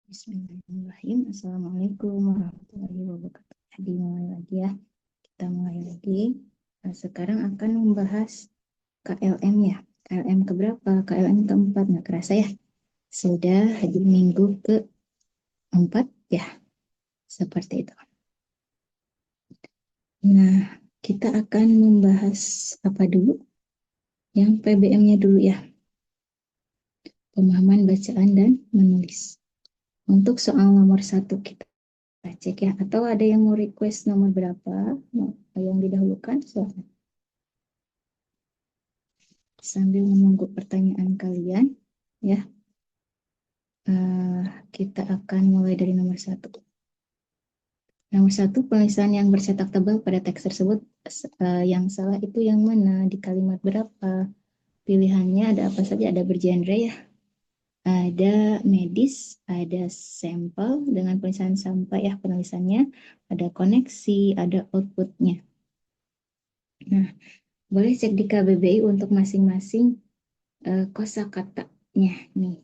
Bismillahirrahmanirrahim. Assalamualaikum warahmatullahi wabarakatuh. Dimulai lagi ya. Kita mulai lagi. Sekarang akan membahas KLM ya. KLM keberapa? KLM keempat. Nggak kerasa ya. Sudah di minggu keempat ya. Seperti itu. Nah, kita akan membahas apa dulu? Yang PBM-nya dulu ya. Pemahaman bacaan dan menulis. Untuk soal nomor 1 kita cek ya, atau ada yang mau request nomor berapa yang didahulukan, silakan. Sambil menunggu pertanyaan kalian ya, kita akan mulai dari nomor 1. Nomor 1, penulisan yang bercetak tebal pada teks tersebut. Yang salah itu yang mana, di kalimat berapa? Pilihannya ada apa saja? Ada bergenre ya, ada medis, ada sampel dengan penulisan sampai ya penulisannya, ada koneksi, ada outputnya. Nah, boleh cek di KBBI untuk masing-masing kosakatanya nih.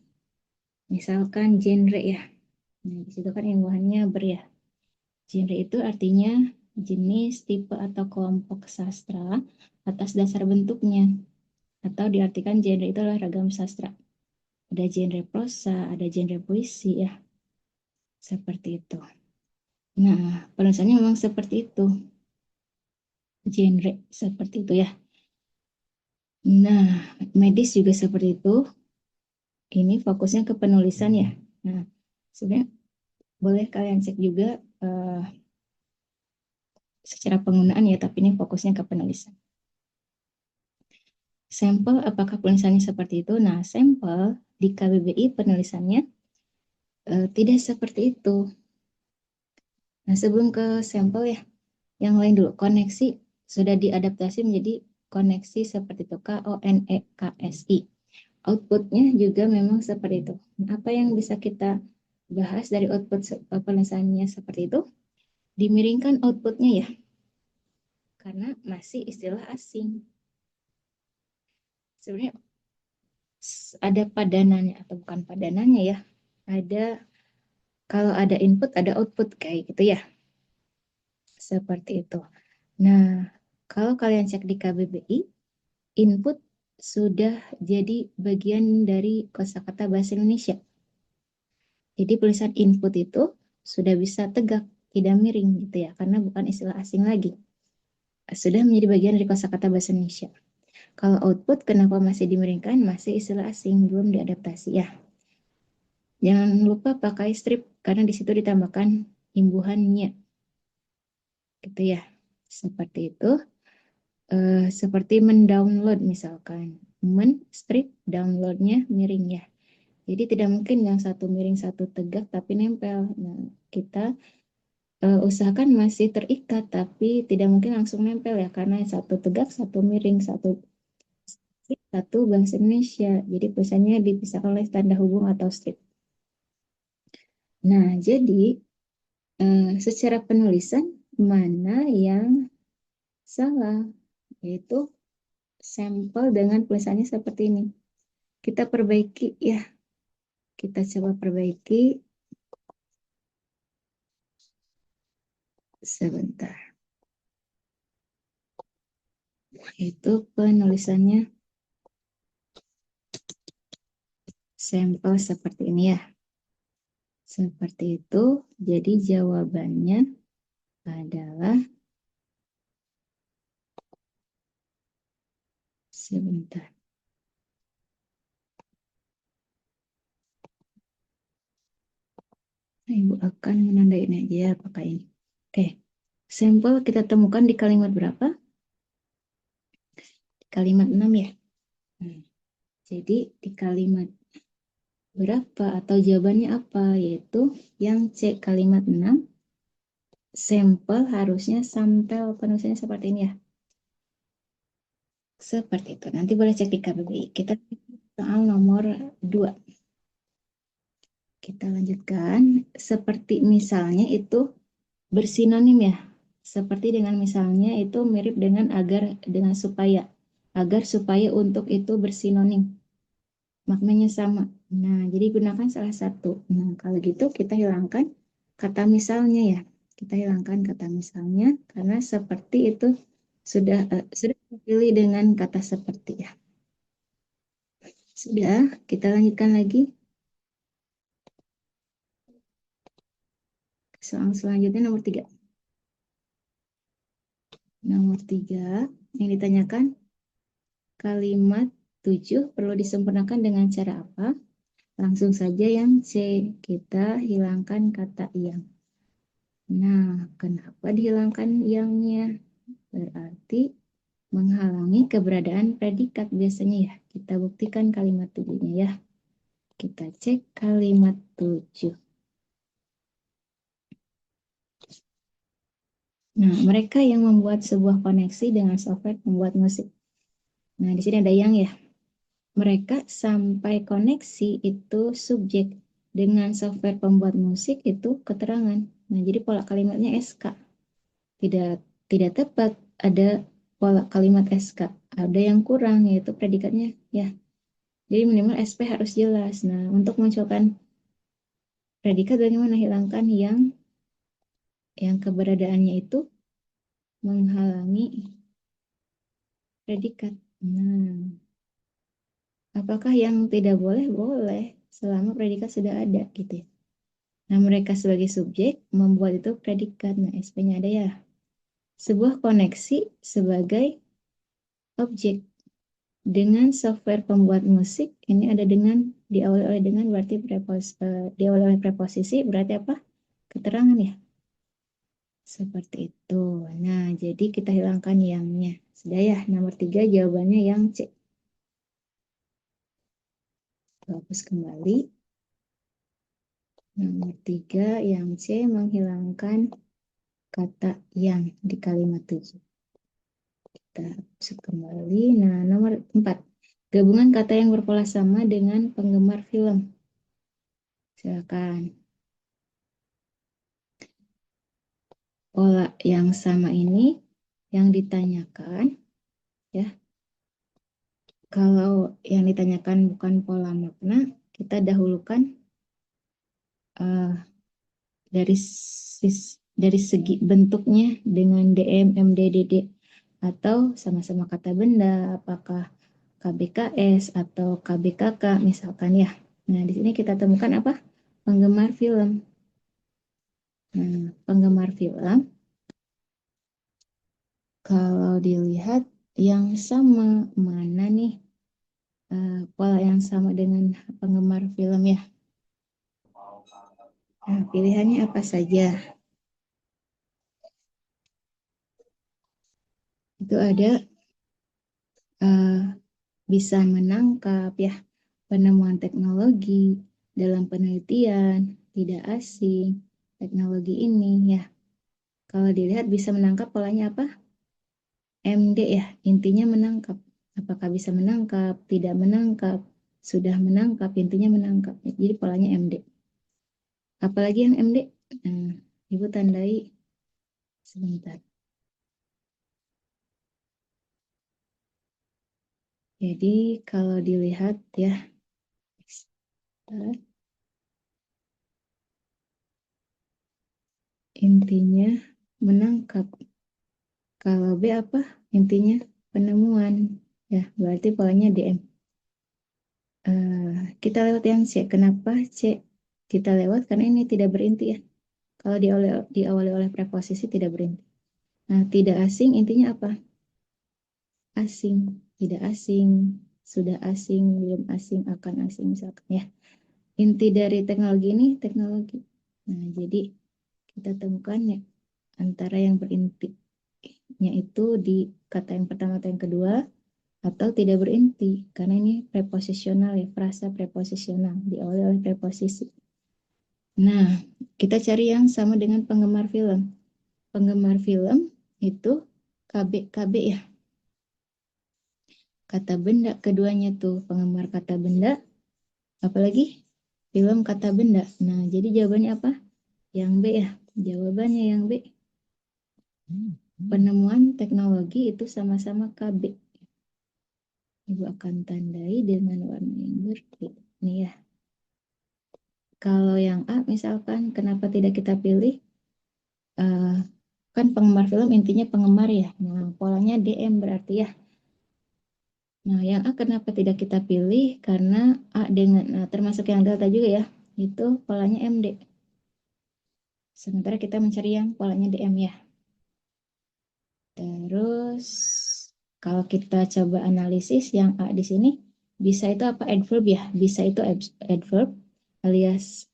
Misalkan genre ya. Nah, di situ kan imbuhannya ber ya. Genre itu artinya jenis, tipe atau kelompok sastra atas dasar bentuknya. Atau diartikan genre itu adalah ragam sastra. Ada genre prosa, ada genre puisi ya. Seperti itu. Nah, penulisannya memang seperti itu. Genre seperti itu ya. Nah, medis juga seperti itu. Ini fokusnya ke penulisan ya. Nah, sebenarnya boleh kalian cek juga secara penggunaan ya, tapi ini fokusnya ke penulisan. Sampel, apakah penulisannya seperti itu? Nah, sampel di KBBI penulisannya tidak seperti itu. Nah, sebelum ke sampel ya, yang lain dulu. Koneksi sudah diadaptasi menjadi koneksi seperti itu, KONEKSI. Outputnya juga memang seperti itu. Nah, apa yang bisa kita bahas dari output penulisannya seperti itu? Dimiringkan outputnya ya, karena masih istilah asing. Sebenarnya ada padanannya atau bukan padanannya ya. Ada, kalau ada input ada output kayak gitu ya. Seperti itu. Nah, kalau kalian cek di KBBI, input sudah jadi bagian dari kosakata bahasa Indonesia. Jadi tulisan input itu sudah bisa tegak, tidak miring gitu ya, karena bukan istilah asing lagi. Sudah menjadi bagian dari kosakata bahasa Indonesia. Kalau output kenapa masih dimiringkan? Masih istilah asing, belum diadaptasi ya. Jangan lupa pakai strip karena di situ ditambahkan imbuhannya. Gitu ya. Seperti itu. Seperti mendownload misalkan. Strip downloadnya miring ya. Jadi tidak mungkin yang satu miring satu tegak tapi nempel. Nah, kita usahakan masih terikat tapi tidak mungkin langsung nempel ya, karena satu tegak satu miring, satu bahasa Indonesia. Jadi tulisannya dipisahkan oleh tanda hubung atau strip. Nah, jadi secara penulisan mana yang salah? Yaitu sampel dengan tulisannya seperti ini. Kita perbaiki ya. Kita coba perbaiki. Sebentar. Itu penulisannya sampel seperti ini ya. Seperti itu. Jadi jawabannya adalah sebentar. Nah, Ibu akan menandain aja apakah ini. Oke. Sampel kita temukan di kalimat berapa? Kalimat 6 ya. Jadi di kalimat berapa atau jawabannya apa? Yaitu yang C, kalimat 6. Sampel harusnya sampel penulisannya seperti ini ya. Seperti itu. Nanti boleh cek di KBBI. Kita soal nomor 2. Kita lanjutkan. Seperti misalnya itu bersinonim ya. Seperti dengan misalnya itu mirip dengan agar, dengan supaya. Agar supaya untuk itu bersinonim. Maknanya sama. Nah, jadi gunakan salah satu. Nah, kalau gitu kita hilangkan kata misalnya ya. Kita hilangkan kata misalnya karena seperti itu sudah dipilih dengan kata seperti ya. Sudah, kita lanjutkan lagi. Soal selanjutnya nomor 3. Nomor 3 yang ditanyakan kalimat 7 perlu disempurnakan dengan cara apa? Langsung saja yang C, kita hilangkan kata yang. Nah, kenapa dihilangkan yangnya? Berarti menghalangi keberadaan predikat biasanya ya. Kita buktikan kalimat 7-nya ya. Kita cek kalimat 7. Nah, mereka yang membuat sebuah koneksi dengan software pembuat musik. Nah, di sini ada yang ya. Mereka sampai koneksi itu subjek, dengan software pembuat musik itu keterangan. Nah, jadi pola kalimatnya SK. Tidak tidak tepat, ada pola kalimat SK. Ada yang kurang yaitu predikatnya ya. Jadi minimal SP harus jelas. Nah, untuk munculkan predikat bagaimana hilangkan yang keberadaannya itu menghalangi predikat. Nah, apakah yang tidak boleh? Boleh, selama predikat sudah ada gitu ya. Nah, mereka sebagai subjek membuat itu predikat. Nah, SP-nya ada ya. Sebuah koneksi sebagai objek dengan software pembuat musik. Ini ada dengan diawali oleh dengan berarti diawali oleh preposisi berarti apa? Keterangan ya. Seperti itu. Nah, jadi kita hilangkan yangnya. Sudah ya, nomor 3 jawabannya yang C. Hapus kembali. Nomor 3 yang C menghilangkan kata yang di kalimat 7. Kita hapus kembali. Nah, nomor 4. Gabungan kata yang berpola sama dengan penggemar film. Silakan. Pola yang sama ini yang ditanyakan ya. Kalau yang ditanyakan bukan pola makna, kita dahulukan dari dari segi bentuknya dengan DM, MD, DD atau sama-sama kata benda, apakah KBKS atau KBKK misalkan ya. Nah, di sini kita temukan apa? Penggemar film. Nah, penggemar film kalau dilihat yang sama mana nih pola yang sama dengan penggemar film ya. Nah, pilihannya apa saja? Itu ada bisa menangkap ya, penemuan teknologi dalam penelitian, tidak asing, teknologi ini ya. Kalau dilihat bisa menangkap polanya apa? MD ya, intinya menangkap. Apakah bisa menangkap, tidak menangkap, sudah menangkap, intinya menangkap. Jadi polanya MD. Apalagi yang MD? Nah, Ibu tandai sebentar. Jadi kalau dilihat ya, intinya menangkap. Kalau B apa? Intinya penemuan. Ya, berarti polanya DM. Kita lewat yang C. Kenapa C? Kita lewat karena ini tidak berinti ya. Kalau diawali oleh preposisi tidak berinti. Nah, tidak asing intinya apa? Asing. Tidak asing, sudah asing, belum asing, akan asing misalkan ya. Inti dari teknologi ini teknologi. Nah, jadi kita temukan ya antara yang berintinya itu di kata yang pertama atau yang kedua atau tidak berinti karena ini preposisional ya, frasa preposisional diawali oleh preposisi. Nah, kita cari yang sama dengan penggemar film. Penggemar film itu KB ya. Kata benda keduanya tuh penggemar kata benda, apalagi film kata benda. Nah, jadi jawabannya apa? Yang B ya. Jawabannya yang B. Penemuan teknologi itu sama-sama KB. Ibu akan tandai dengan warna yang berbeda. Nih ya. Kalau yang A misalkan, kenapa tidak kita pilih? Kan penggemar film intinya penggemar ya. Nah, polanya DM berarti ya. Nah, yang A kenapa tidak kita pilih? Karena A dengan, termasuk yang delta juga ya, itu polanya MD. Sementara kita mencari yang polanya DM ya. Terus, kalau kita coba analisis yang A di sini, bisa itu apa? Adverb ya. Bisa itu adverb alias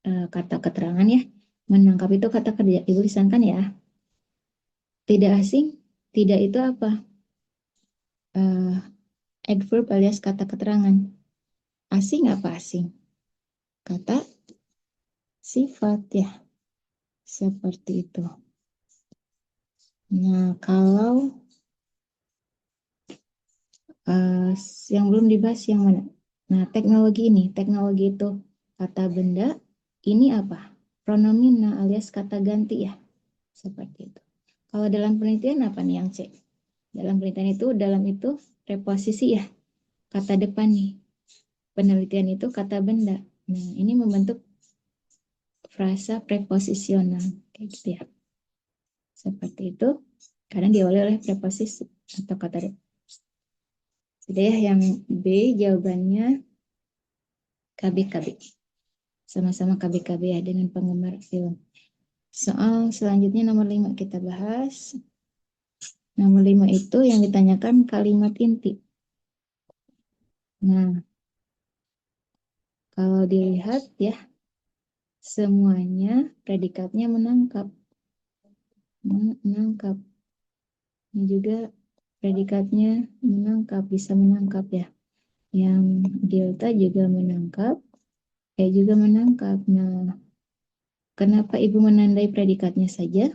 kata keterangan ya. Menangkap itu kata kerja. Ibu lisankan ya. Tidak asing, tidak itu apa? Uh, Adverb alias kata keterangan. Asing apa asing? Kata sifat ya. Seperti itu. Nah, kalau yang belum dibahas yang mana? Nah, teknologi itu kata benda, ini apa? Pronomina alias kata ganti ya. Seperti itu. Kalau dalam penelitian apa nih yang C? Dalam penelitian itu, dalam itu preposisi ya. Kata depan nih. Penelitian itu kata benda. Nah, ini membentuk frasa preposisional. Kayak gitu ya. Seperti itu. Karena diawali oleh preposisi atau kata depan. Sudah ya, yang B jawabannya KB-KB. Sama-sama KB-KB ya dengan penggemar film. Soal selanjutnya nomor 5 kita bahas. Nomor 5 itu yang ditanyakan kalimat inti. Nah, kalau dilihat ya, semuanya predikatnya menangkap. Menangkap. Ini juga predikatnya menangkap, bisa menangkap ya. Yang delta juga menangkap, juga menangkap. Nah, kenapa Ibu menandai predikatnya saja?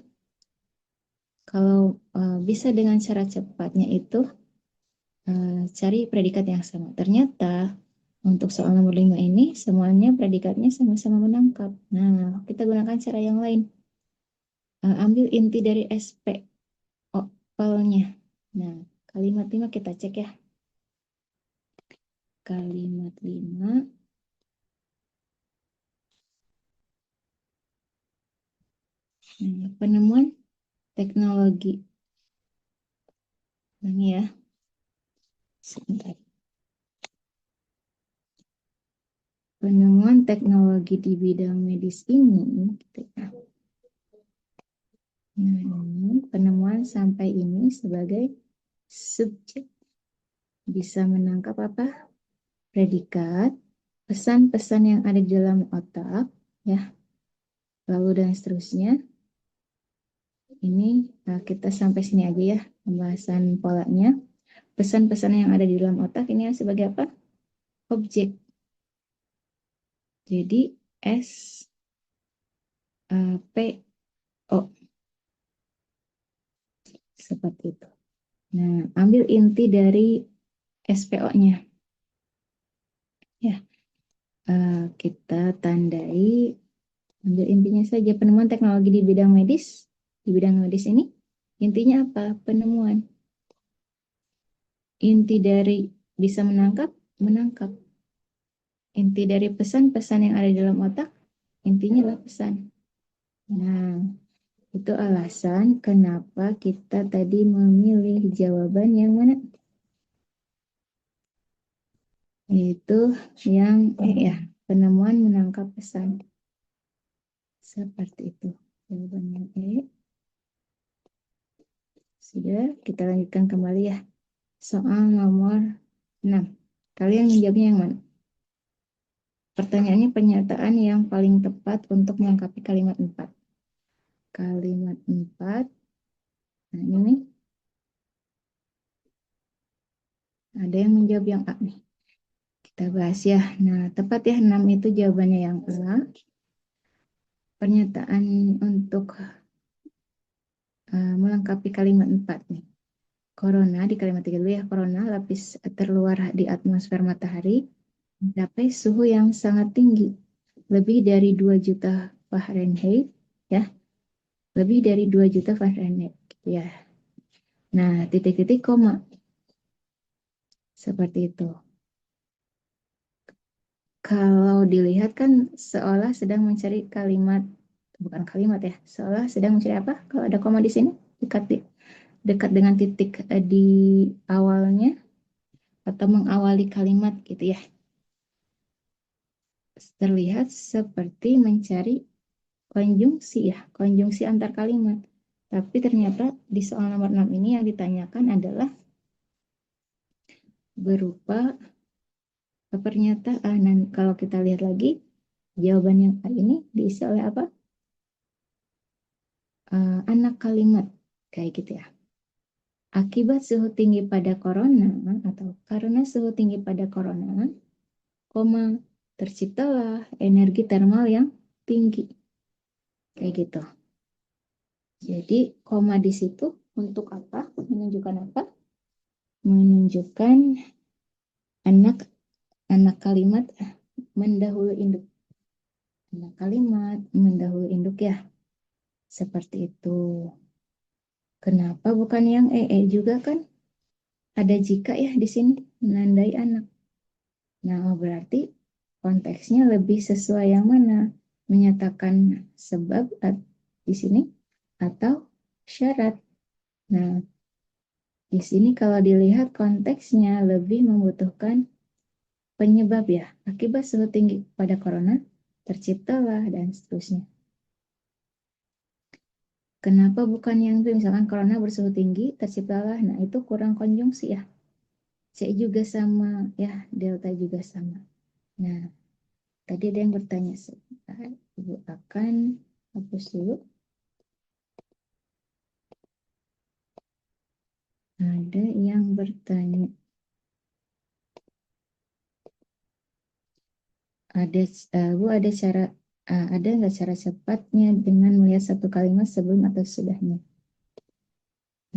Kalau bisa dengan cara cepatnya itu cari predikat yang sama. Ternyata untuk soal nomor 5 ini semuanya predikatnya sama-sama menangkap. Nah, kita gunakan cara yang lain. Ambil inti dari SP opalnya. Nah, kalimat 5 kita cek ya. Kalimat 5. Nah, penemuan teknologi. Ini ya. Sebentar. Penemuan teknologi di bidang medis ini, gitu ya. Nah, ini penemuan sampai ini sebagai subjek. Bisa menangkap apa? Predikat, pesan-pesan yang ada di dalam otak, ya. Lalu dan seterusnya. Ini kita sampai sini aja ya pembahasan polanya. Pesan-pesan yang ada di dalam otak ini sebagai apa? Objek. Jadi S P O seperti itu. Nah, ambil inti dari SPO-nya. Ya, kita tandai, ambil intinya saja penemuan teknologi di bidang medis. Di bidang medis ini intinya apa? Penemuan. Inti dari bisa menangkap, menangkap. Inti dari pesan-pesan yang ada di dalam otak, intinya adalah pesan. Nah, itu alasan kenapa kita tadi memilih jawaban yang mana? Yaitu yang ya, penemuan menangkap pesan. Seperti itu. Jawabannya E. Sudah, kita lanjutkan kembali ya. Soal nomor 6. Kalian menjawabnya yang mana? Pertanyaannya pernyataan yang paling tepat untuk melengkapi kalimat 4. Kalimat 4. Nah, ini nih. Ada yang menjawab yang A nih. Kita bahas ya. Nah, tepat ya 6 itu jawabannya yang A. Pernyataan untuk melengkapi kalimat 4 nih. Corona di kalimat 3 dulu ya. Corona lapis terluar di atmosfer matahari mencapai suhu yang sangat tinggi. Lebih dari 2 juta Fahrenheit ya. Lebih dari 2 juta Fahrenheit ya. Nah, titik-titik koma. Seperti itu. kalau dilihat kan seolah sedang mencari kalimat, bukan kalimat ya, seolah sedang mencari apa? Kalau ada koma di sini, dekat dengan titik di awalnya atau mengawali kalimat gitu ya. Terlihat seperti mencari konjungsi ya, konjungsi antar kalimat. Tapi ternyata di soal nomor 6 ini yang ditanyakan adalah berupa pernyataan. Dan kalau kita lihat lagi, jawaban yang A ini diisi oleh apa? Anak kalimat, kayak gitu ya. Akibat suhu tinggi pada corona atau karena suhu tinggi pada corona, koma, terciptalah energi termal yang tinggi. Kayak gitu. Jadi koma di situ untuk apa? Menunjukkan apa? Menunjukkan anak anak kalimat mendahului induk. Anak kalimat mendahului induk ya. Seperti itu. Kenapa bukan yang juga kan? Ada jika ya di sini menandai anak. Nah, berarti konteksnya lebih sesuai yang mana? Menyatakan sebab di sini atau syarat. Nah, di sini kalau dilihat konteksnya lebih membutuhkan penyebab ya. Akibat suhu tinggi pada corona, terciptalah dan seterusnya. Kenapa bukan yang itu? Misalkan corona bersuhu tinggi, terciptalah. Nah, itu kurang konjungsi ya. C juga sama, ya, delta juga sama. Nah, tadi ada yang bertanya sebentar. Ibu akan hapus dulu. Ada yang bertanya. Ada, Bu, ada nggak cara cepatnya dengan melihat satu kalimat sebelum atau sesudahnya?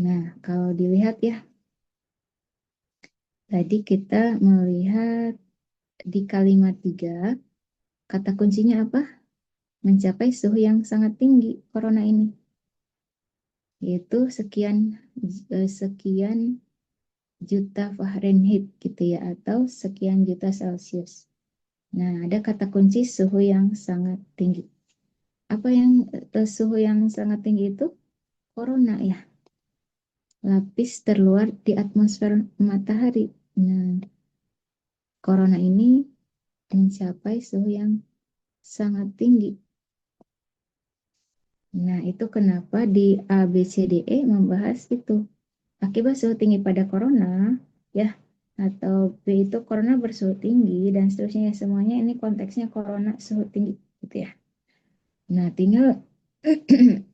Nah, kalau dilihat ya, tadi kita melihat di kalimat 3, kata kuncinya apa? Mencapai suhu yang sangat tinggi corona ini, yaitu sekian juta Fahrenheit gitu ya, atau sekian juta Celcius. Nah, ada kata kunci suhu yang sangat tinggi. Apa yang suhu yang sangat tinggi itu? Corona ya, lapis terluar di atmosfer matahari. Nah, corona ini mencapai suhu yang sangat tinggi. Nah, itu kenapa di A, B, C, D, E membahas itu. Akibat suhu tinggi pada corona, ya, atau B itu corona bersuhu tinggi, dan seterusnya ya, semuanya ini konteksnya corona suhu tinggi, gitu ya. Nah, tinggal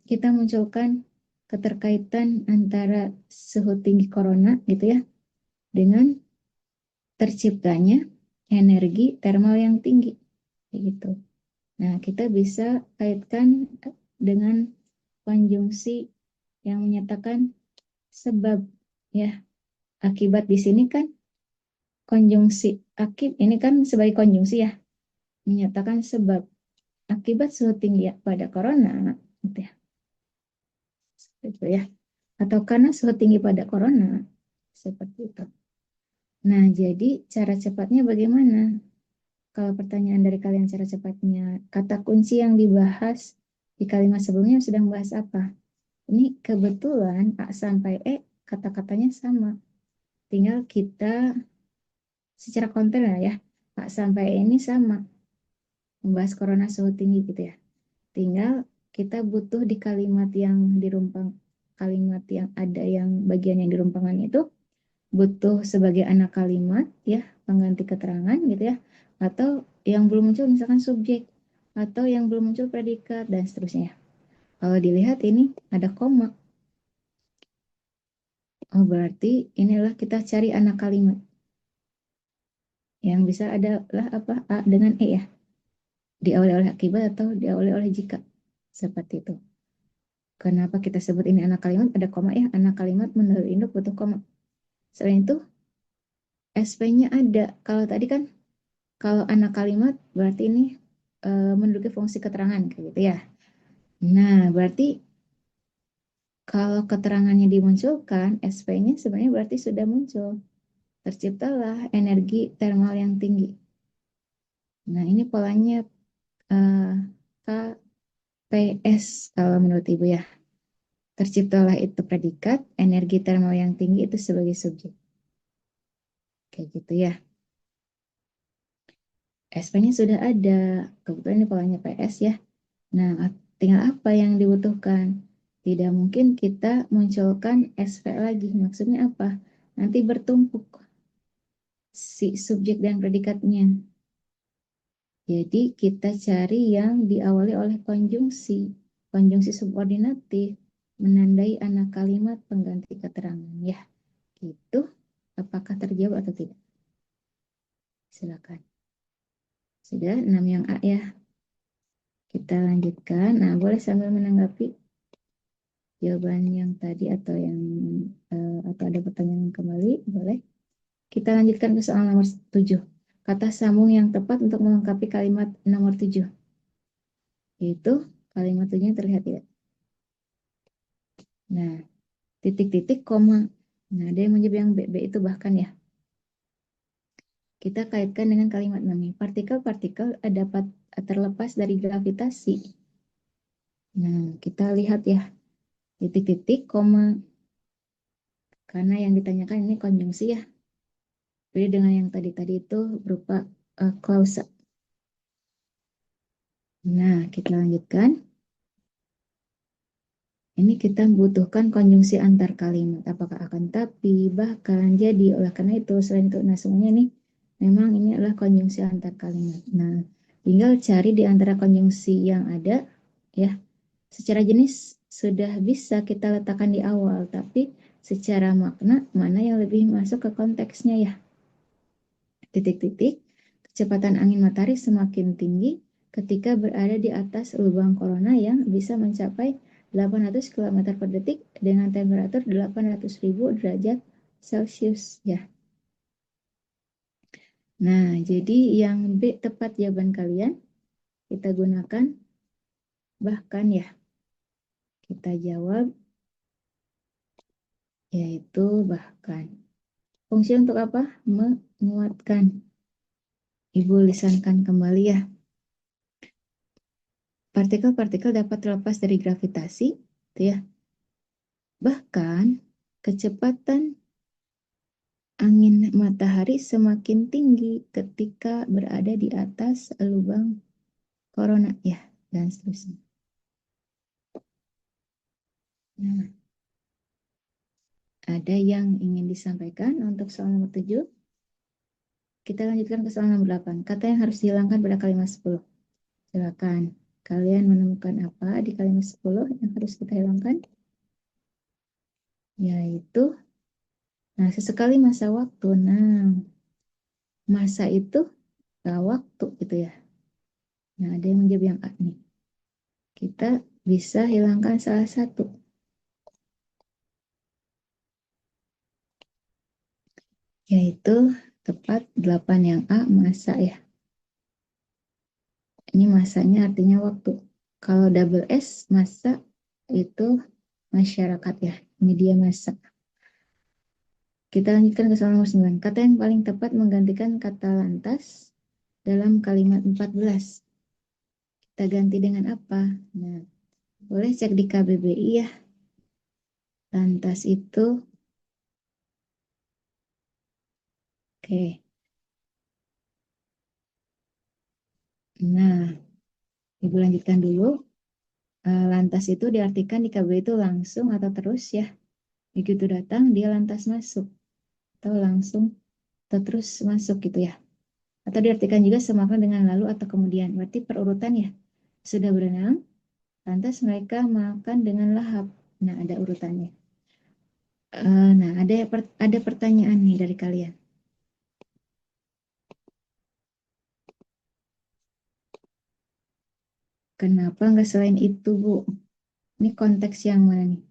kita munculkan keterkaitan antara suhu tinggi corona, gitu ya, dengan terciptanya energi termal yang tinggi, gitu. Nah, kita bisa kaitkan dengan konjungsi yang menyatakan sebab ya. Akibat di sini kan konjungsi ini kan sebagai konjungsi ya, menyatakan sebab akibat suhu tinggi ya pada corona gitu ya. Gitu ya. Atau karena suhu tinggi pada corona seperti itu. Nah, jadi cara cepatnya bagaimana? Kalau pertanyaan dari kalian cara cepatnya, kata kunci yang dibahas di kalimat sebelumnya sedang bahas apa? Ini kebetulan A sampai E kata-katanya sama. Tinggal kita secara konten ya, A sampai E ini sama. Membahas corona suhu tinggi gitu ya. Tinggal kita butuh di kalimat yang dirumpang, kalimat yang ada yang bagian yang dirumpangkan itu butuh sebagai anak kalimat ya, pengganti keterangan gitu ya, atau yang belum muncul misalkan subjek, atau yang belum muncul predikat dan seterusnya. Kalau dilihat ini ada koma. Oh, berarti inilah kita cari anak kalimat. Yang bisa adalah apa? A dengan E ya. Diawali oleh akibat atau diawali oleh jika. Seperti itu. Kenapa kita sebut ini anak kalimat? Ada koma ya. Anak kalimat mendahului induk butuh koma. Selain itu, SP-nya ada. Kalau tadi kan, kalau anak kalimat berarti ini menduduki fungsi keterangan kayak gitu ya. Nah, berarti kalau keterangannya dimunculkan, SP-nya sebenarnya berarti sudah muncul. Terciptalah energi termal yang tinggi. Nah, ini polanya eh, KPS kalau menurut Ibu ya. Terciptalah itu predikat, energi termal yang tinggi itu sebagai subjek. Kayak gitu ya. SP-nya sudah ada. Kebetulan ini polanya PS ya. Nah, tinggal apa yang dibutuhkan? Tidak mungkin kita munculkan SP lagi. Maksudnya apa? Nanti bertumpuk si subjek dan predikatnya. Jadi kita cari yang diawali oleh konjungsi. Konjungsi subordinatif menandai anak kalimat pengganti keterangan. Ya, gitu. Apakah terjawab atau tidak? Silakan. Sudah 6 yang A ya. Kita lanjutkan. Nah, boleh sambil menanggapi jawaban yang tadi atau yang atau ada pertanyaan kembali, boleh. Kita lanjutkan ke soal nomor 7. Kata sambung yang tepat untuk melengkapi kalimat nomor 7. Yaitu kalimat 7 terlihat tidak? Nah, titik-titik, koma. Nah, ada yang menyebut yang B itu bahkan ya. Kita kaitkan dengan kalimat 6. Partikel-partikel dapat terlepas dari gravitasi. Nah, kita lihat ya. Titik-titik, koma. Karena yang ditanyakan ini konjungsi ya. Beda dengan yang tadi-tadi itu berupa klausa. Nah, kita lanjutkan. Ini kita membutuhkan konjungsi antar kalimat. Apakah akan, tapi, bahkan, jadi. Oleh karena itu, selain itu, nah semuanya ini memang ini adalah konjungsi antar kalimat. Nah, tinggal cari di antara konjungsi yang ada, ya. Secara jenis sudah bisa kita letakkan di awal, tapi secara makna mana yang lebih masuk ke konteksnya ya. Titik-titik, kecepatan angin matahari semakin tinggi ketika berada di atas lubang corona yang bisa mencapai 800 km per detik dengan temperatur 800.000 derajat Celcius ya. Nah, jadi yang B tepat jawaban kalian. Kita gunakan bahkan ya. Kita jawab yaitu bahkan. Fungsi untuk apa? Menguatkan. Ibu lisankan kembali ya. Partikel-partikel dapat terlepas dari gravitasi, itu ya. Bahkan kecepatan angin matahari semakin tinggi ketika berada di atas lubang corona ya, dan seterusnya. Nah, ada yang ingin disampaikan untuk soal nomor 7? Kita lanjutkan ke soal nomor 8. Kata yang harus dihilangkan pada kalimat 10. Silakan. Kalian menemukan apa di kalimat 10 yang harus kita hilangkan? Yaitu, nah sesekali masa waktu. Nah, masa itu waktu gitu ya. Nah, ada yang menjawab yang A nih. Kita bisa hilangkan salah satu. Yaitu tepat 8 yang A, masa ya. Ini masanya artinya waktu. Kalau double S, masa itu masyarakat ya. Media massa. Kita lanjutkan ke soal nomor 9. Kata yang paling tepat menggantikan kata lantas dalam kalimat 14. Kita ganti dengan apa? Nah, boleh cek di KBBI ya. Lantas itu, oke. Nah, Ibu lanjutkan dulu. Lantas itu diartikan di KBBI itu langsung atau terus ya. Begitu datang, dia lantas masuk. Atau langsung atau terus masuk gitu ya. Atau diartikan juga semakna dengan lalu atau kemudian. Berarti perurutan ya. Sudah berenang, lantas mereka makan dengan lahap. Nah, ada urutannya. Nah, ada pertanyaan nih dari kalian. Kenapa nggak selain itu, Bu? Ini konteks yang mana nih?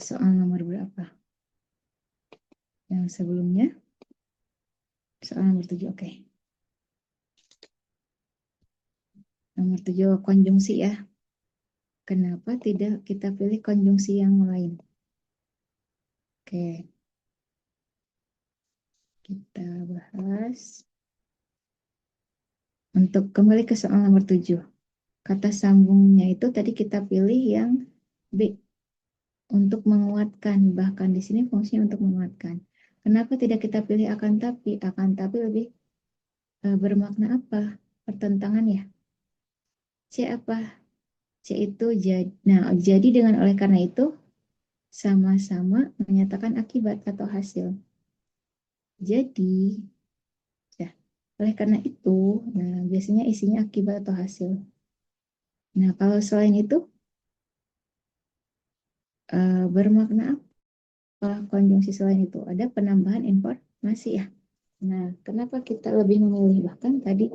Soal nomor berapa? Yang sebelumnya? Soal nomor 7, oke. Nomor 7, konjungsi ya. Kenapa tidak kita pilih konjungsi yang lain? Oke, kita bahas. untuk kembali ke soal nomor 7. Kata sambungnya itu tadi kita pilih yang B, untuk menguatkan. Bahkan di sini fungsinya untuk menguatkan. Kenapa tidak kita pilih akan tapi? Akan tapi lebih bermakna apa? Pertentangan ya. C apa? C itu jadi. Nah, jadi dengan oleh karena itu sama-sama menyatakan akibat atau hasil. Jadi, ya, oleh karena itu, nah biasanya isinya akibat atau hasil. Nah, kalau selain itu bermakna apa konjungsi selain itu? Ada penambahan informasi ya. Nah, kenapa kita lebih memilih bahkan tadi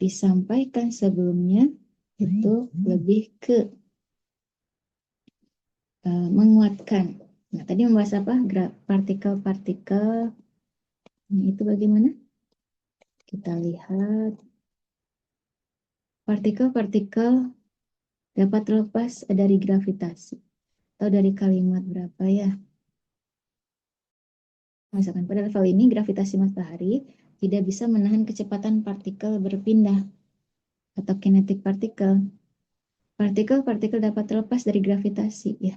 disampaikan sebelumnya itu lebih ke menguatkan. Nah, tadi membahas apa? Partikel-partikel. Ini itu bagaimana? Kita lihat partikel-partikel dapat terlepas dari gravitasi atau dari kalimat berapa ya? Misalkan pada level ini gravitasi matahari tidak bisa menahan kecepatan partikel berpindah atau kinetik partikel. Partikel-partikel dapat terlepas dari gravitasi ya.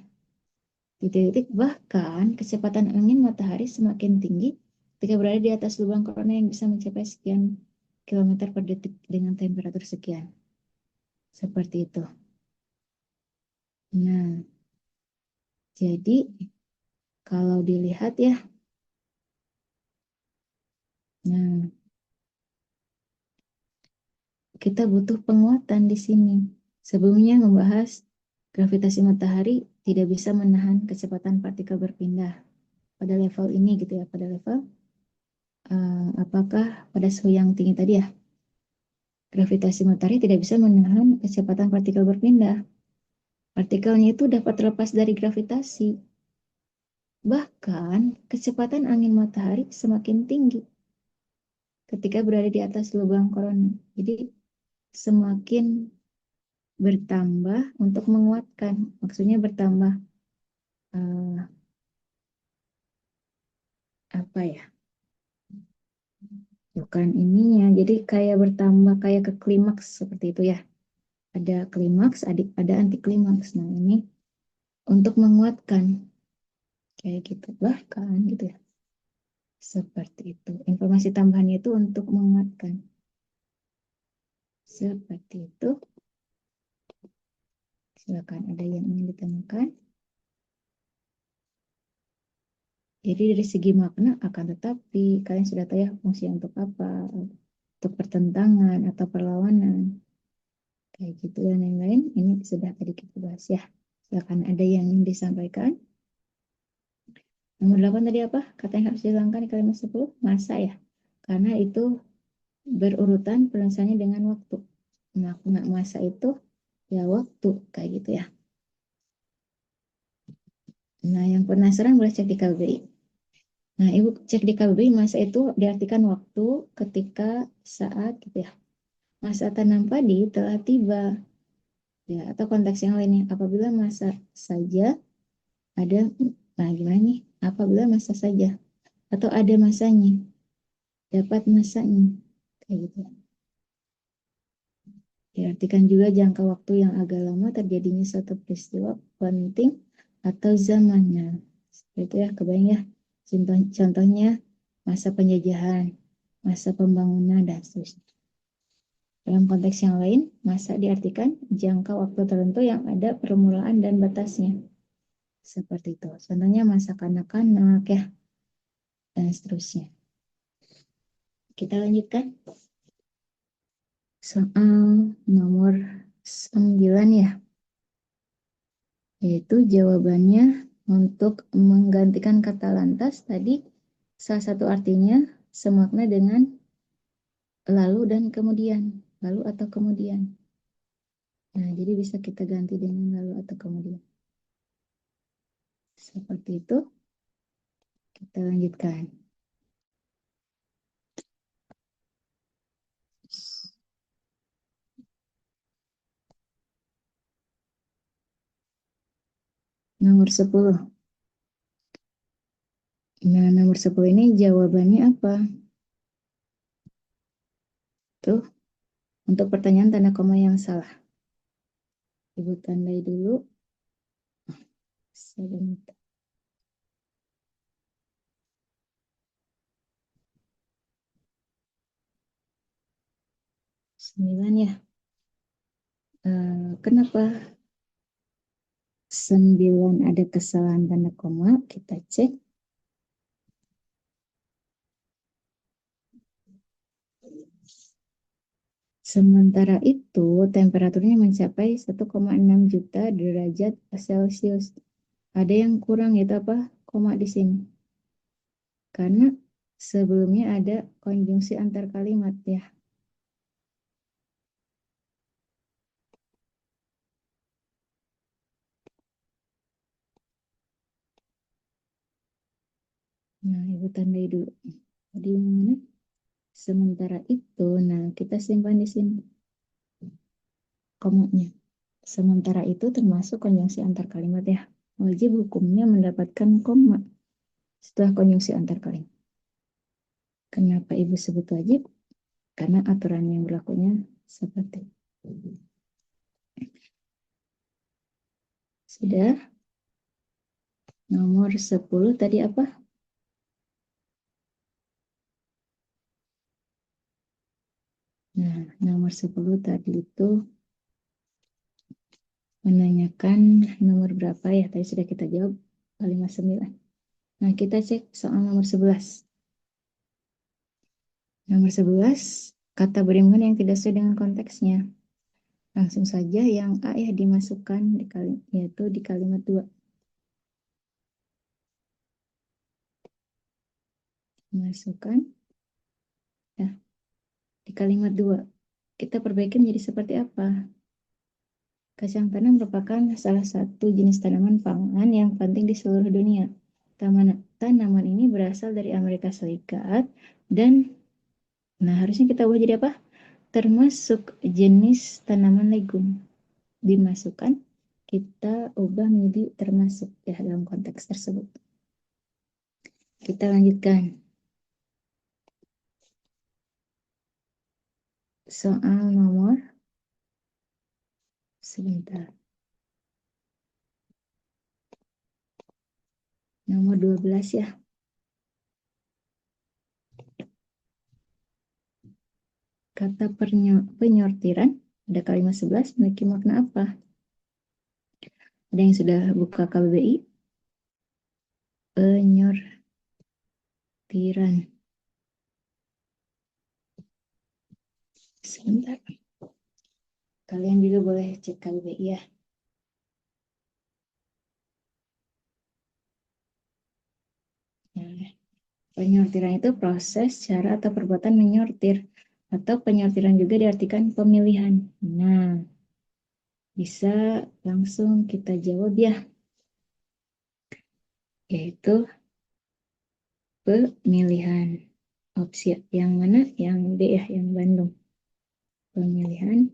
Titik-titik bahkan kecepatan angin matahari semakin tinggi ketika berada di atas lubang korona yang bisa mencapai sekian kilometer per detik dengan temperatur sekian. Seperti itu. Nah, jadi kalau dilihat ya, nah kita butuh penguatan di sini. Sebelumnya membahas gravitasi matahari tidak bisa menahan kecepatan partikel berpindah pada level ini gitu ya, pada level apakah pada suhu yang tinggi tadi ya, gravitasi matahari tidak bisa menahan kecepatan partikel berpindah. Partikelnya itu dapat terlepas dari gravitasi. Bahkan kecepatan angin matahari semakin tinggi ketika berada di atas lubang korona. Jadi semakin bertambah untuk menguatkan. Maksudnya bertambah uh, apa ya? Bukan ininya. Jadi kayak bertambah kayak ke klimaks seperti itu ya. Ada klimaks, ada anti klimaks. Nah, ini untuk menguatkan kayak gitu. Bahkan gitu ya. Seperti itu. Informasi tambahannya itu untuk menguatkan. Seperti itu. Silakan ada yang ingin ditanyakan. Jadi dari segi makna akan tetapi kalian sudah tahu ya fungsi untuk apa, untuk pertentangan atau perlawanan, kayak gitu dan lain-lain. Ini sudah tadi kita bahas ya. Silakan ada yang ingin disampaikan. Nomor 8 tadi apa? Kata yang harus dihilangkan di kalimat 10, masa ya. Karena itu berurutan penulisannya dengan waktu. Makna masa itu ya waktu, kayak gitu ya. Nah, yang penasaran boleh cek di KBBI. Nah, Ibu cek di KBBI masa itu diartikan waktu ketika saat gitu ya. Masa tanam padi telah tiba. Ya, atau konteks yang lainnya apabila masa saja ada, nah gimana nih? Apabila masa saja atau ada masanya, dapat masanya. Kayak gitu. Diartikan juga jangka waktu yang agak lama terjadinya suatu peristiwa penting atau zamannya. Seperti itu ya, kebayang ya. Contohnya masa penjajahan, masa pembangunan, dan seterusnya. Dalam konteks yang lain, masa diartikan jangka waktu tertentu yang ada permulaan dan batasnya. Seperti itu. Contohnya masa kanak-kanak ya, dan seterusnya. Kita lanjutkan. Soal nomor 9 ya. Yaitu jawabannya untuk menggantikan kata lantas tadi salah satu artinya semakna dengan lalu dan kemudian. Lalu atau kemudian. Nah, jadi bisa kita ganti dengan lalu atau kemudian. Seperti itu. Kita lanjutkan. Nomor 10. Nah, nomor 10 ini jawabannya apa? Tuh, untuk pertanyaan tanda koma yang salah. Ibu tandai dulu. Sebentar. 9 ya. Kenapa 9 ada kesalahan tanda koma? Kita cek. Sementara itu, temperaturnya mencapai 1,6 juta derajat Celcius. Ada yang kurang yaitu apa? Koma di sini. Karena sebelumnya ada konjungsi antar kalimat ya. Nah, Ibu tandai dulu. Jadi yang mana? Sementara itu, nah kita simpan di sini komanya. Sementara itu termasuk konjungsi antar kalimat ya. Wajib hukumnya mendapatkan koma setelah konjungsi antar kalimat. Kenapa Ibu sebut wajib? Karena aturan yang berlakunya seperti itu. Sudah. Nomor 10 tadi apa? Nah, nomor 10 tadi itu menanyakan nomor berapa ya? Tadi sudah kita jawab 59. Nah, kita cek soal nomor 11. Nomor 11, kata berimbang yang tidak sesuai dengan konteksnya. Langsung saja yang A ya dimasukkan yaitu di kalimat 2. Masukkan ya, di kalimat 2. Kita perbaiki menjadi seperti apa? Kacang tanah merupakan salah satu jenis tanaman pangan yang penting di seluruh dunia. Tanaman ini berasal dari Amerika Serikat dan harusnya kita ubah jadi apa? Termasuk jenis tanaman legum. Dimasukkan, kita ubah menjadi termasuk ya dalam konteks tersebut. Kita lanjutkan. Soal nomor sebentar. Nomor 12 ya. Kata penyortiran ada kalimat 11 memiliki makna apa? Ada yang sudah buka KBBI? Penyortiran. Sebentar. Kalian juga boleh cek KBBI ya. Nah, penyortiran itu proses, cara, atau perbuatan menyortir. Atau penyortiran juga diartikan pemilihan. Nah, bisa langsung kita jawab ya. Yaitu pemilihan. Opsi yang mana? Yang B ya, yang Bandung. Pemilihan.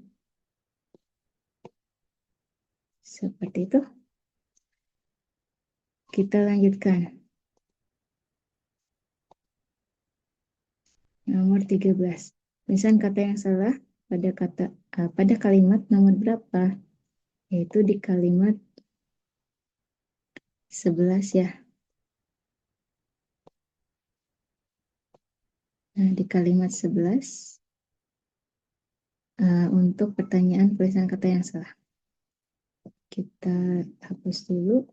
Seperti itu. Kita lanjutkan. Nomor 13. Misalnya kata yang salah pada kalimat nomor berapa? Yaitu di kalimat 11 ya. Nah, di kalimat 11 untuk pertanyaan tulisan kata yang salah. Kita hapus dulu.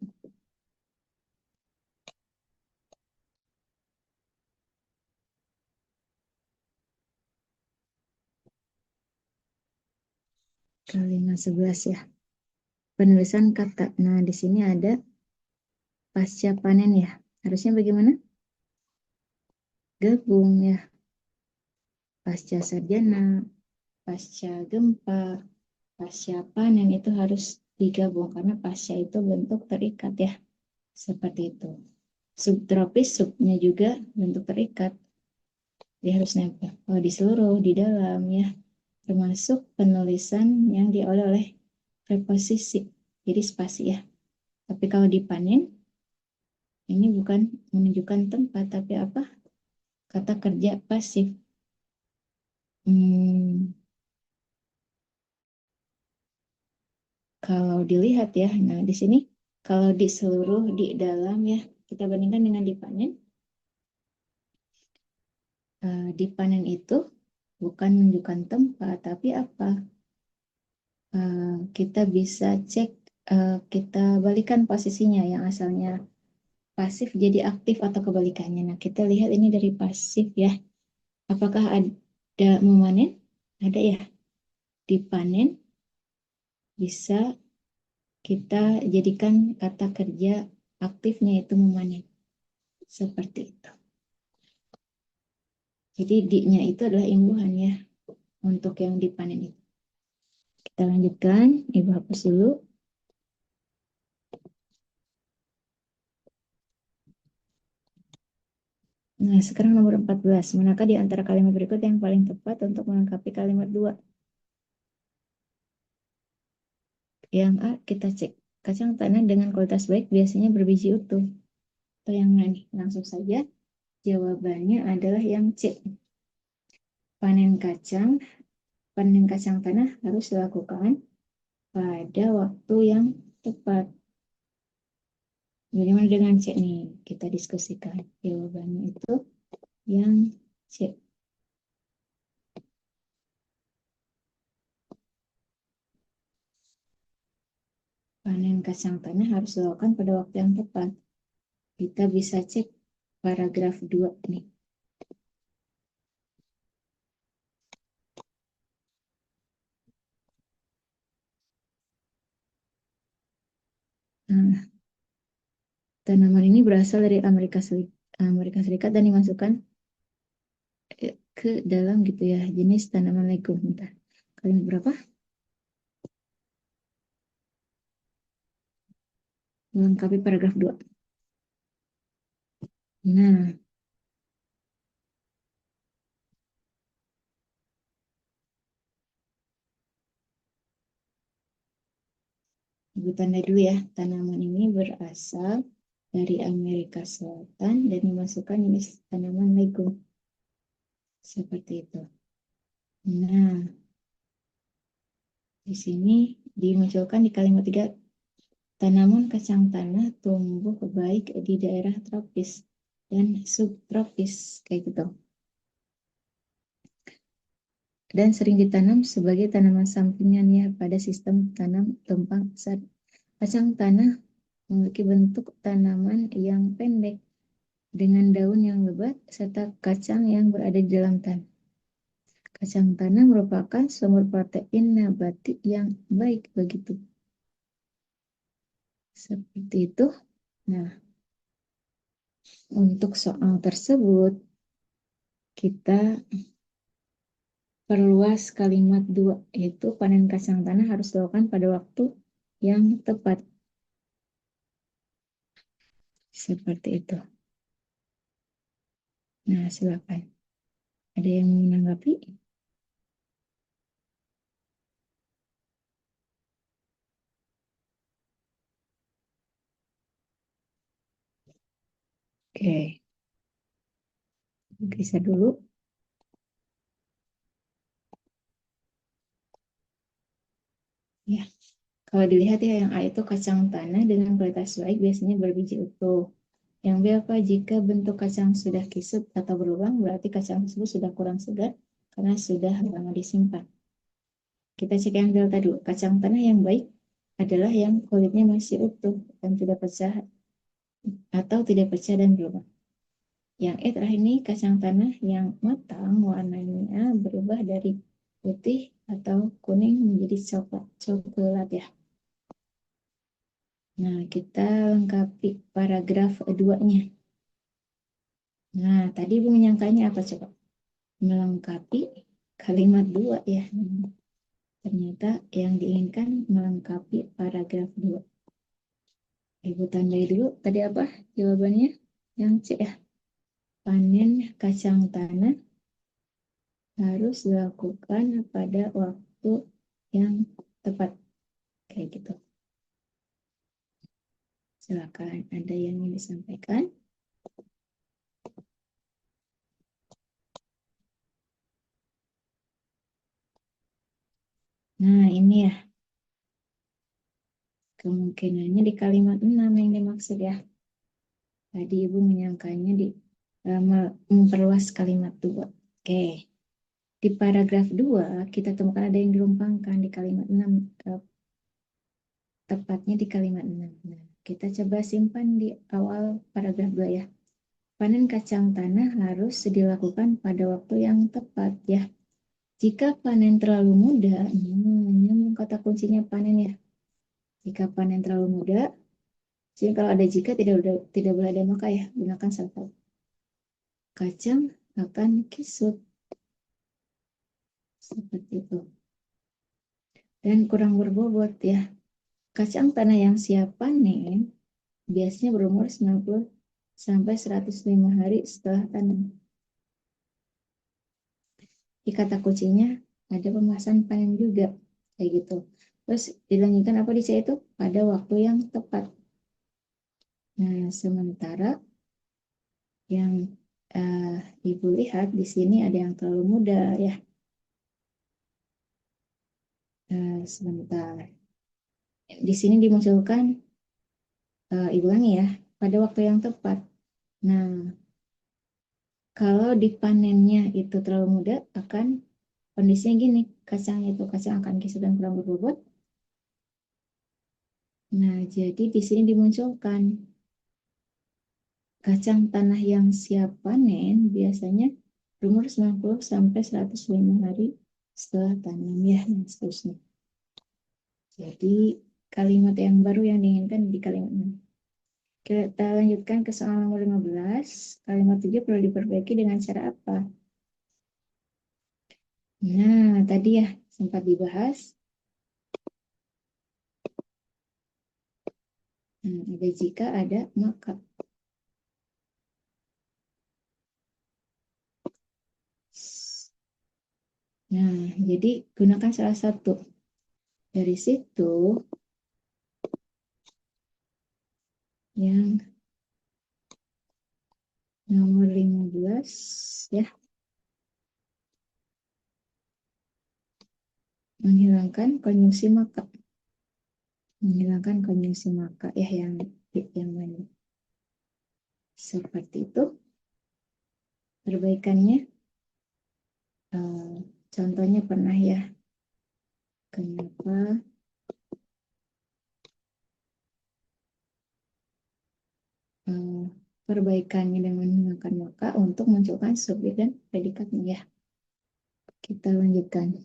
Kalimat 11 ya. Penulisan kata. Nah, di sini ada pasca panen ya. Harusnya bagaimana? Gabung ya. Pasca sarjana, pasca gempa, pasca panen itu harus digabung karena pasca itu bentuk terikat ya. Seperti itu. Subtropis, subnya juga bentuk terikat. Dia harus nempel. Oh, di seluruh, di dalam ya. Termasuk penulisan yang diawali oleh preposisi. Jadi spasi ya. Tapi kalau dipanen, ini bukan menunjukkan tempat, tapi apa? Kata kerja pasif. Hmm, kalau dilihat ya, nah di sini kalau di seluruh di dalam ya, kita bandingkan dengan dipanen. Dipanen itu bukan menunjukkan tempat, tapi apa? Kita bisa cek, kita balikan posisinya yang asalnya pasif jadi aktif atau kebalikannya. Nah, kita lihat ini dari pasif ya. Apakah ada memanen? Ada ya. Dipanen bisa kita jadikan kata kerja aktifnya itu memanen. Seperti itu. Jadi di-nya itu adalah imbuhan ya untuk yang dipanen itu. Kita lanjutkan, Ibu hapus dulu. Nah, sekarang nomor 14. Manakah di antara kalimat berikut yang paling tepat untuk melengkapi kalimat 2? Yang A, kita cek. Kacang tanah dengan kualitas baik biasanya berbiji utuh. Atau yang mana nih? Langsung saja. Jawabannya adalah yang C. Panen kacang, panen kacang tanah harus dilakukan pada waktu yang tepat. Bagaimana dengan C nih? Kita diskusikan. Jawabannya itu yang C. Panen kacang tanah harus dilakukan pada waktu yang tepat. Kita bisa cek paragraf 2 nih. Nah, tanaman ini berasal dari Amerika Serikat dan dimasukkan ke dalam gitu ya, jenis tanaman legum. Bentar. Kalimat berapa? Melengkapi paragraf 2. Nah, Ibu tanda dulu ya. Tanaman ini berasal dari Amerika Selatan dan dimasukkan jenis tanaman legum. Seperti itu. Nah, di sini dimunculkan di kalimat 3, tanaman kacang tanah tumbuh baik di daerah tropis dan subtropis, kayak gitu. Dan sering ditanam sebagai tanaman sampingan ya pada sistem tanam tumpang sari. Kacang tanah memiliki bentuk tanaman yang pendek dengan daun yang lebat serta kacang yang berada di dalam tanah. Kacang tanah merupakan sumber protein nabati yang baik begitu. Seperti itu. Nah, untuk soal tersebut kita perluas kalimat 2, yaitu panen kacang tanah harus dilakukan pada waktu yang tepat. Seperti itu. Nah, silakan. Ada yang menanggapi? Oke, geser dulu. Ya, kalau dilihat ya yang A itu kacang tanah dengan kualitas baik biasanya berbiji utuh. Yang B apa? Jika bentuk kacang sudah kisut atau berlubang, berarti kacang tersebut sudah kurang segar karena sudah lama disimpan. Kita cek yang delta dulu. Kacang tanah yang baik adalah yang kulitnya masih utuh dan tidak pecah atau tidak pecah dan berlubang. Yang E terakhir ini kacang tanah yang matang warnanya berubah dari putih atau kuning menjadi coklat ya. Nah, kita lengkapi paragraf 2-nya. Nah, tadi Ibu menyangkanya apa coba? Melengkapi kalimat 2 ya. Ternyata yang diinginkan melengkapi paragraf 2. Ibu tandai dulu tadi apa jawabannya? Yang C ya. Panen kacang tanah harus dilakukan pada waktu yang tepat. Kayak gitu. Silakan, ada yang ingin disampaikan? Nah, ini ya. Kemungkinannya di kalimat 6 yang dimaksud ya. Tadi Ibu menyangkanya di memperluas kalimat 2. Oke. Di paragraf 2, kita temukan ada yang dilumpangkan di kalimat 6. Tepatnya di kalimat 6. Nah, kita coba simpan di awal paragraf 2 ya. Panen kacang tanah harus dilakukan pada waktu yang tepat ya. Jika panen terlalu muda, nyambung kata kuncinya panen ya. Jika panen terlalu muda, jadi kalau ada jika tidak boleh ada maka ya, gunakan satu. Kacang akan kisut. Seperti itu. Dan kurang berbobot ya. Kacang tanah yang siap panen biasanya berumur 90 sampai 105 hari setelah tanam. Di kata kuncinya ada pemasan panen juga. Kayak gitu. Terus dilanjutkan apa di C itu? Pada waktu yang tepat. Nah, sementara yang Ibu lihat di sini ada yang terlalu muda ya. Sebentar. Di sini dimunculkan, Ibu ulangi ya, pada waktu yang tepat. Nah, kalau dipanennya itu terlalu muda, akan kondisinya gini, kacang akan kisut dan kurang berbobot. Nah, jadi di sini dimunculkan kacang tanah yang siap panen biasanya berumur 90 sampai 105 hari setelah tanam ya, dan seterusnya. Jadi kalimat yang baru yang diinginkan di kalimat ini. Kita lanjutkan ke soal nomor 15. Kalimat 7 perlu diperbaiki dengan cara apa? Nah, tadi ya sempat dibahas. Ada jika, ada maka. Nah, jadi gunakan salah satu. Dari situ yang nomor 15 ya, menghilangkan konjungsi maka. Menghilangkan konjungsi maka ya yang mana. Seperti itu. Perbaikannya contohnya pernah ya. Kenapa perbaikannya dengan menggunakan maka untuk munculkan subjek dan predikatnya ya. Kita lanjutkan.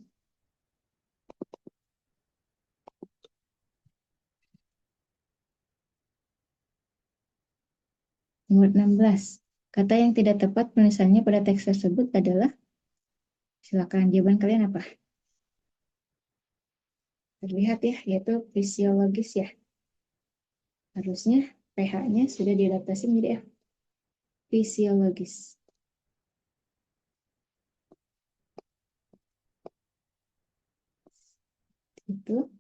Nomor 16. Kata yang tidak tepat penulisannya pada teks tersebut adalah, silakan jawaban kalian apa? Terlihat ya, yaitu fisiologis ya. Harusnya pH-nya sudah diadaptasi menjadi F. Fisiologis. Itu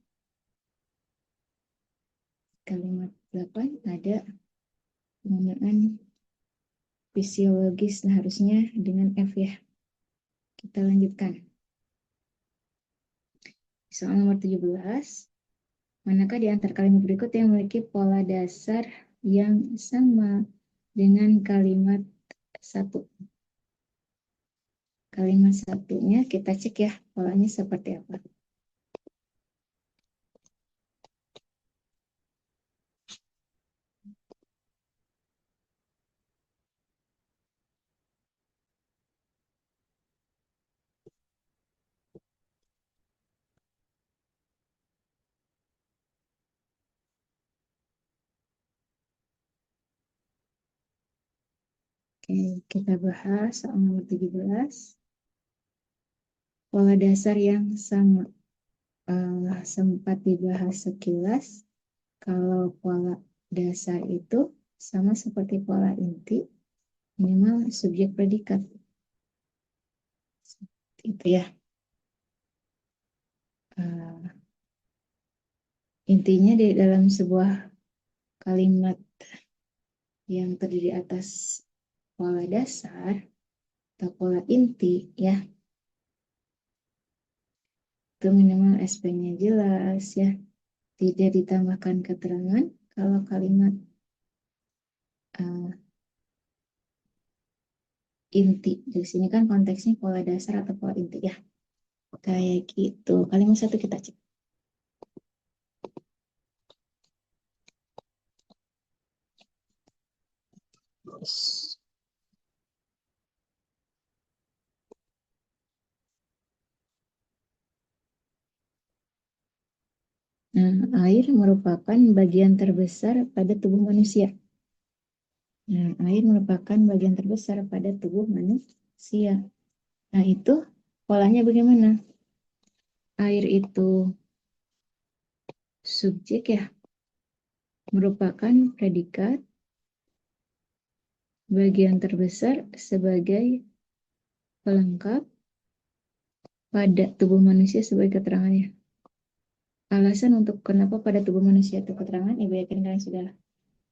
kalimat 8 ada penggunaan fisiologis. Nah, harusnya dengan F ya. Kita lanjutkan. Soal nomor 17. Manakah di antara kalimat berikut yang memiliki pola dasar yang sama dengan kalimat 1? Kalimat satunya kita cek ya, polanya seperti apa. Oke, kita bahas soal nomor 17. Pola dasar yang sama. Sempat dibahas sekilas. Kalau pola dasar itu sama seperti pola inti, minimal subjek predikat. Itu ya. Intinya di dalam sebuah kalimat yang terdiri atas pola dasar atau pola inti ya, itu minimal SP-nya jelas ya. Tidak ditambahkan keterangan kalau kalimat inti. Di sini kan konteksnya pola dasar atau pola inti ya. Kayak gitu. Kalimat satu kita cek. Nah, air merupakan bagian terbesar pada tubuh manusia. Nah, air merupakan bagian terbesar pada tubuh manusia. Nah, itu polanya bagaimana? Air itu subjek ya, merupakan predikat, bagian terbesar sebagai pelengkap pada tubuh manusia sebagai keterangannya. Alasan untuk kenapa pada tubuh manusia itu keterangan, Ibu yakin kalian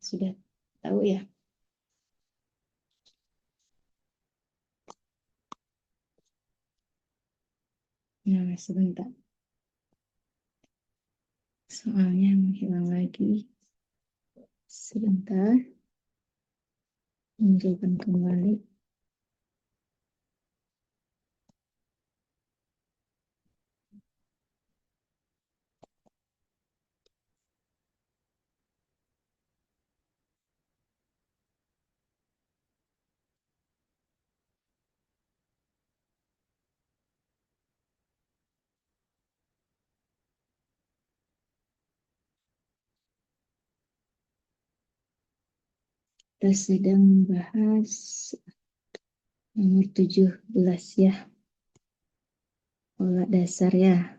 sudah tahu ya. Nah, sebentar. Soalnya menghilang lagi. Sebentar. Munculkan kembali. Kita sedang membahas nomor 17 ya. Pola dasar ya.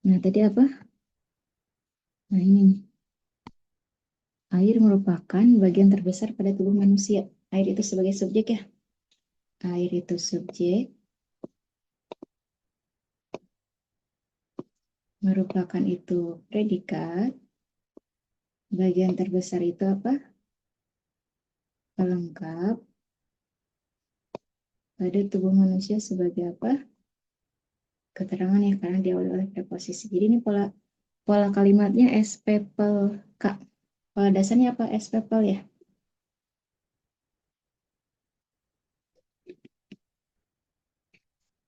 Nah, tadi apa? Nah, ini nih. Air merupakan bagian terbesar pada tubuh manusia. Air itu sebagai subjek ya. Air itu subjek. Merupakan itu predikat. Bagian terbesar itu apa? Pelengkap pada tubuh manusia sebagai apa? Keterangan ya, karena diawali oleh preposisi. Jadi ini pola kalimatnya SPPL K. Pola dasarnya apa? SPPL ya.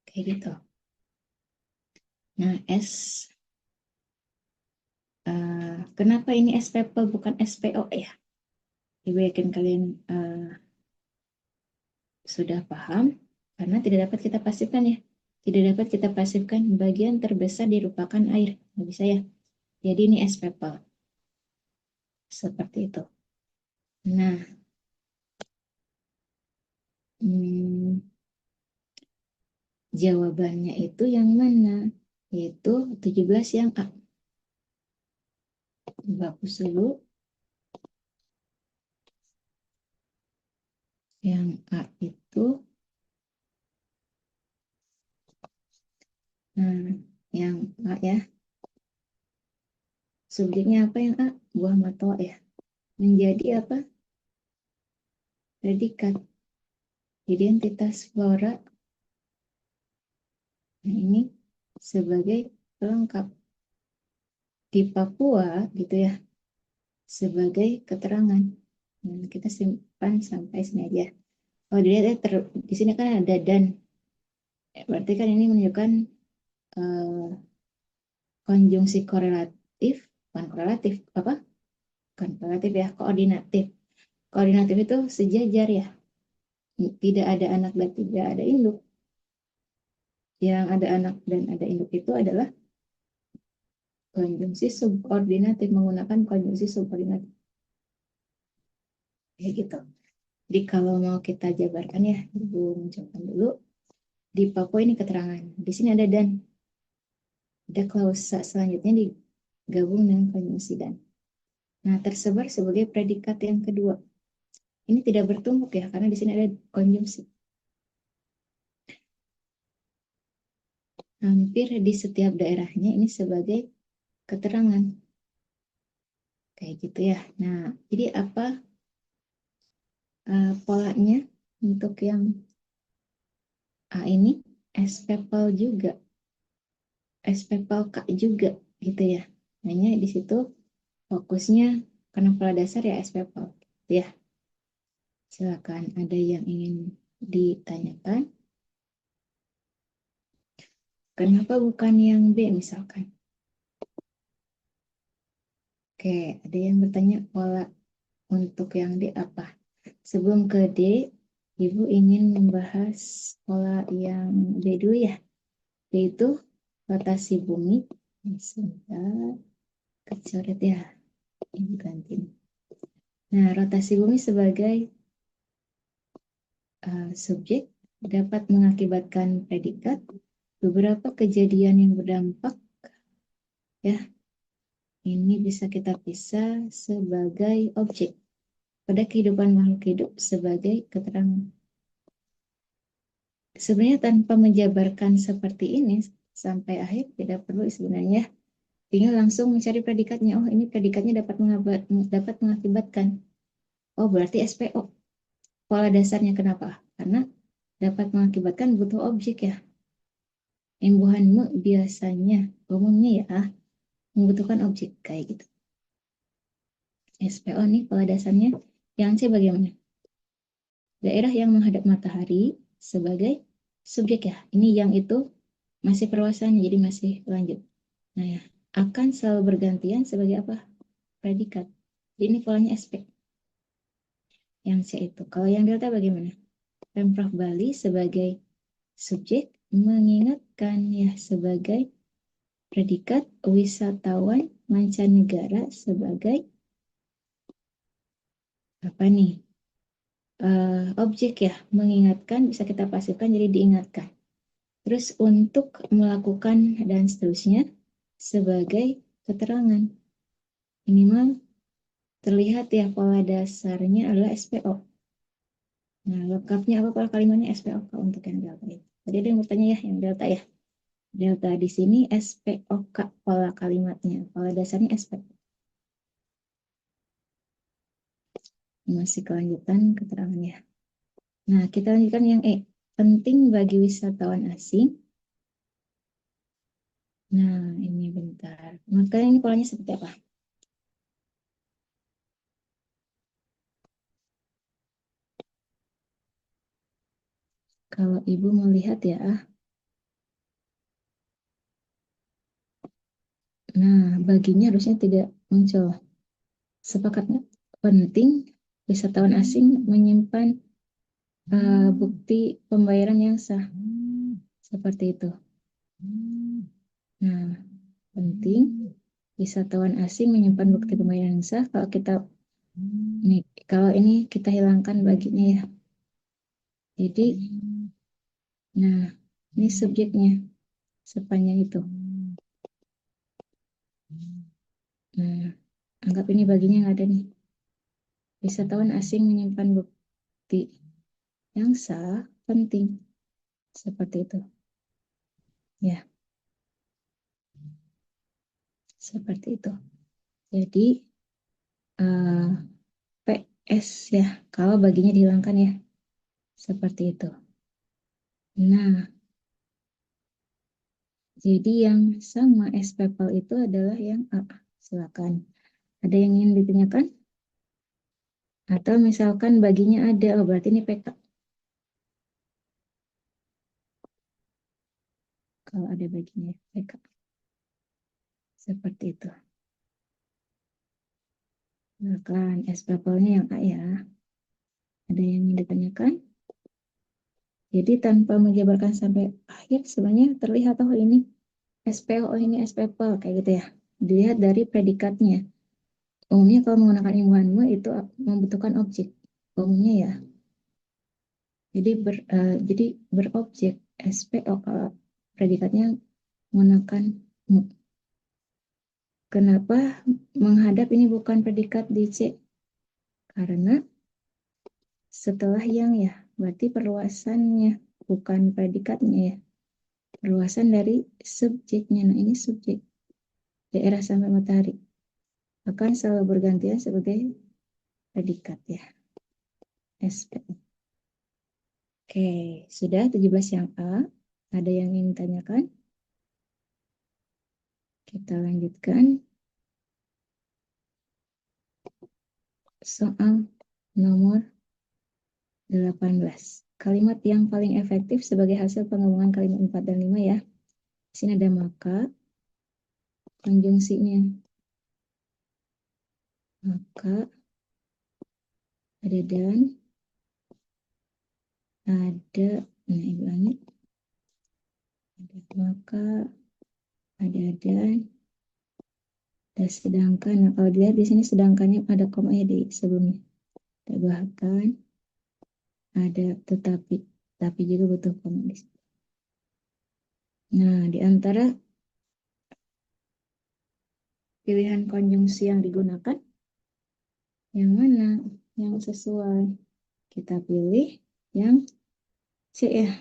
Kayak gitu. Nah, kenapa ini SPPL bukan SPO ya? Ibu yakin kalian sudah paham, karena tidak dapat kita pasifkan ya. Tidak dapat kita pasifkan bagian terbesar dirupakan air. Nggak bisa ya. Jadi ini SPPL. Seperti itu. Nah, jawabannya itu yang mana? Yaitu 17 yang A. Bagus dulu. Yang A itu, yang A ya. Subjeknya apa yang A? Buah matoa ya. Menjadi apa? Predikat. Identitas flora. Nah, ini sebagai pelengkap. Di Papua gitu ya. Sebagai keterangan. Nah, kita simpan sampai sini aja. Kalau dilihat ya, di sini kan ada dan. Berarti kan ini menunjukkan konjungsi korelatif, bukan korelatif, apa? Bukan korelatif ya, koordinatif. Koordinatif itu sejajar ya. Tidak ada anak dan tidak ada induk. Yang ada anak dan ada induk itu adalah konjungsi subordinatif, menggunakan konjungsi subordinatif. Kayak gitu. Jadi kalau mau kita jabarkan ya, Ibu mencoba dulu. Di Papua ini keterangan. Di sini ada dan. Ada klausa selanjutnya digabung dengan konjungsi dan. Nah, tersebar sebagai predikat yang kedua. Ini tidak bertumpuk ya, karena di sini ada konjungsi. Hampir di setiap daerahnya ini sebagai keterangan. Kayak gitu ya. Nah, jadi apa polanya untuk yang A ini? SPPL juga. SPPL K juga gitu ya. Hanya di situ fokusnya karena pola dasar ya SPPL ya. Silakan ada yang ingin ditanyakan. Kenapa bukan yang B misalkan? Oke, ada yang bertanya pola untuk yang D apa? Sebelum ke D, Ibu ingin membahas pola yang B dulu ya, yaitu rotasi bumi. Sebentar, kecoret ya, Ibu ganti. Nah, rotasi bumi sebagai subjek dapat mengakibatkan predikat beberapa kejadian yang berdampak ya. Ini bisa kita pisah sebagai objek pada kehidupan makhluk hidup sebagai keterangan. Sebenarnya tanpa menjabarkan seperti ini sampai akhir tidak perlu sebenarnya. Tinggal langsung mencari predikatnya. Oh, ini predikatnya dapat mengakibatkan. Oh, berarti SPO. Pola dasarnya kenapa? Karena dapat mengakibatkan butuh objek ya. Imbuhanmu biasanya, umumnya ya, membutuhkan objek kayak gitu. SPO nih pola dasarnya. Yang C bagaimana? Daerah yang menghadap matahari sebagai subjek ya. Ini yang itu masih perluasannya, jadi masih lanjut. Nah ya, akan selalu bergantian sebagai apa? Predikat. Jadi ini polanya aspek. Yang C itu. Kalau yang delta bagaimana? Pemprov Bali sebagai subjek mengingatkan ya sebagai predikat, wisatawan mancanegara sebagai apa nih? Objek ya, mengingatkan bisa kita pasifkan jadi diingatkan. Terus untuk melakukan dan seterusnya sebagai keterangan. Minimal terlihat ya pola dasarnya adalah SPO. Nah, lengkapnya apa pola kalimatnya SPOK untuk yang delta itu. Tadi ada yang bertanya ya, yang delta ya. Delta di sini SPOK pola kalimatnya. Pola dasarnya SPO. Masih kelanjutan keterangannya. Nah, kita lanjutkan yang E. Penting bagi wisatawan asing. Nah, ini bentar. Maka ini polanya seperti apa? Kalau Ibu melihat ya, nah baginya harusnya tidak muncul. Sepakatnya penting wisatawan asing menyimpan bukti pembayaran yang sah. Seperti itu. Nah, penting wisatawan asing menyimpan bukti pembayaran yang sah. Kalau ini kita hilangkan baginya ya. Jadi, nah ini subjeknya sepanjang itu. Nah, anggap ini baginya nggak ada nih. Wisatawan asing menyimpan bukti yang sah penting seperti itu. Ya, seperti itu. Jadi PS ya, kalau baginya dihilangkan ya, seperti itu. Nah, jadi yang sama SPPL itu adalah yang A. Silakan. Ada yang ingin ditanyakan? Atau misalkan baginya ada, oh berarti ini PK. Kalau ada baginya PK. Seperti itu. Silakan SPPL-nya yang A ya. Ada yang ingin ditanyakan? Jadi tanpa menjabarkan sampai akhir sebenarnya terlihat oh ini SPO, oh ini SPPL kayak gitu ya. Dilihat dari predikatnya. Umumnya kalau menggunakan imbuhanmu itu membutuhkan objek. Umumnya ya. Jadi berobjek SPO kalau predikatnya menggunakan mu. Kenapa menghadap ini bukan predikat di C? Karena setelah yang ya, berarti perluasannya bukan predikatnya ya. Perluasan dari subjeknya. Nah, ini subjek daerah sampai matahari akan selalu bergantian sebagai predikat ya. SPO. Oke, sudah 17 yang A. Ada yang ingin ditanyakan? Kita lanjutkan soal nomor 18. Kalimat yang paling efektif sebagai hasil penggabungan kalimat 4 dan 5 ya. Di sini ada maka, konjungsinya. Maka, ada dan, ada, nah ibu ulangi, ada maka, ada dan, ada sedangkan. Nah, kalau dilihat di sini sedangkannya ada koma ya di sebelumnya. Ada bahkan, ada tetapi, tapi juga butuh koma di sini. Nah, di antara pilihan konjungsi yang digunakan, yang mana yang sesuai? Kita pilih yang C ya.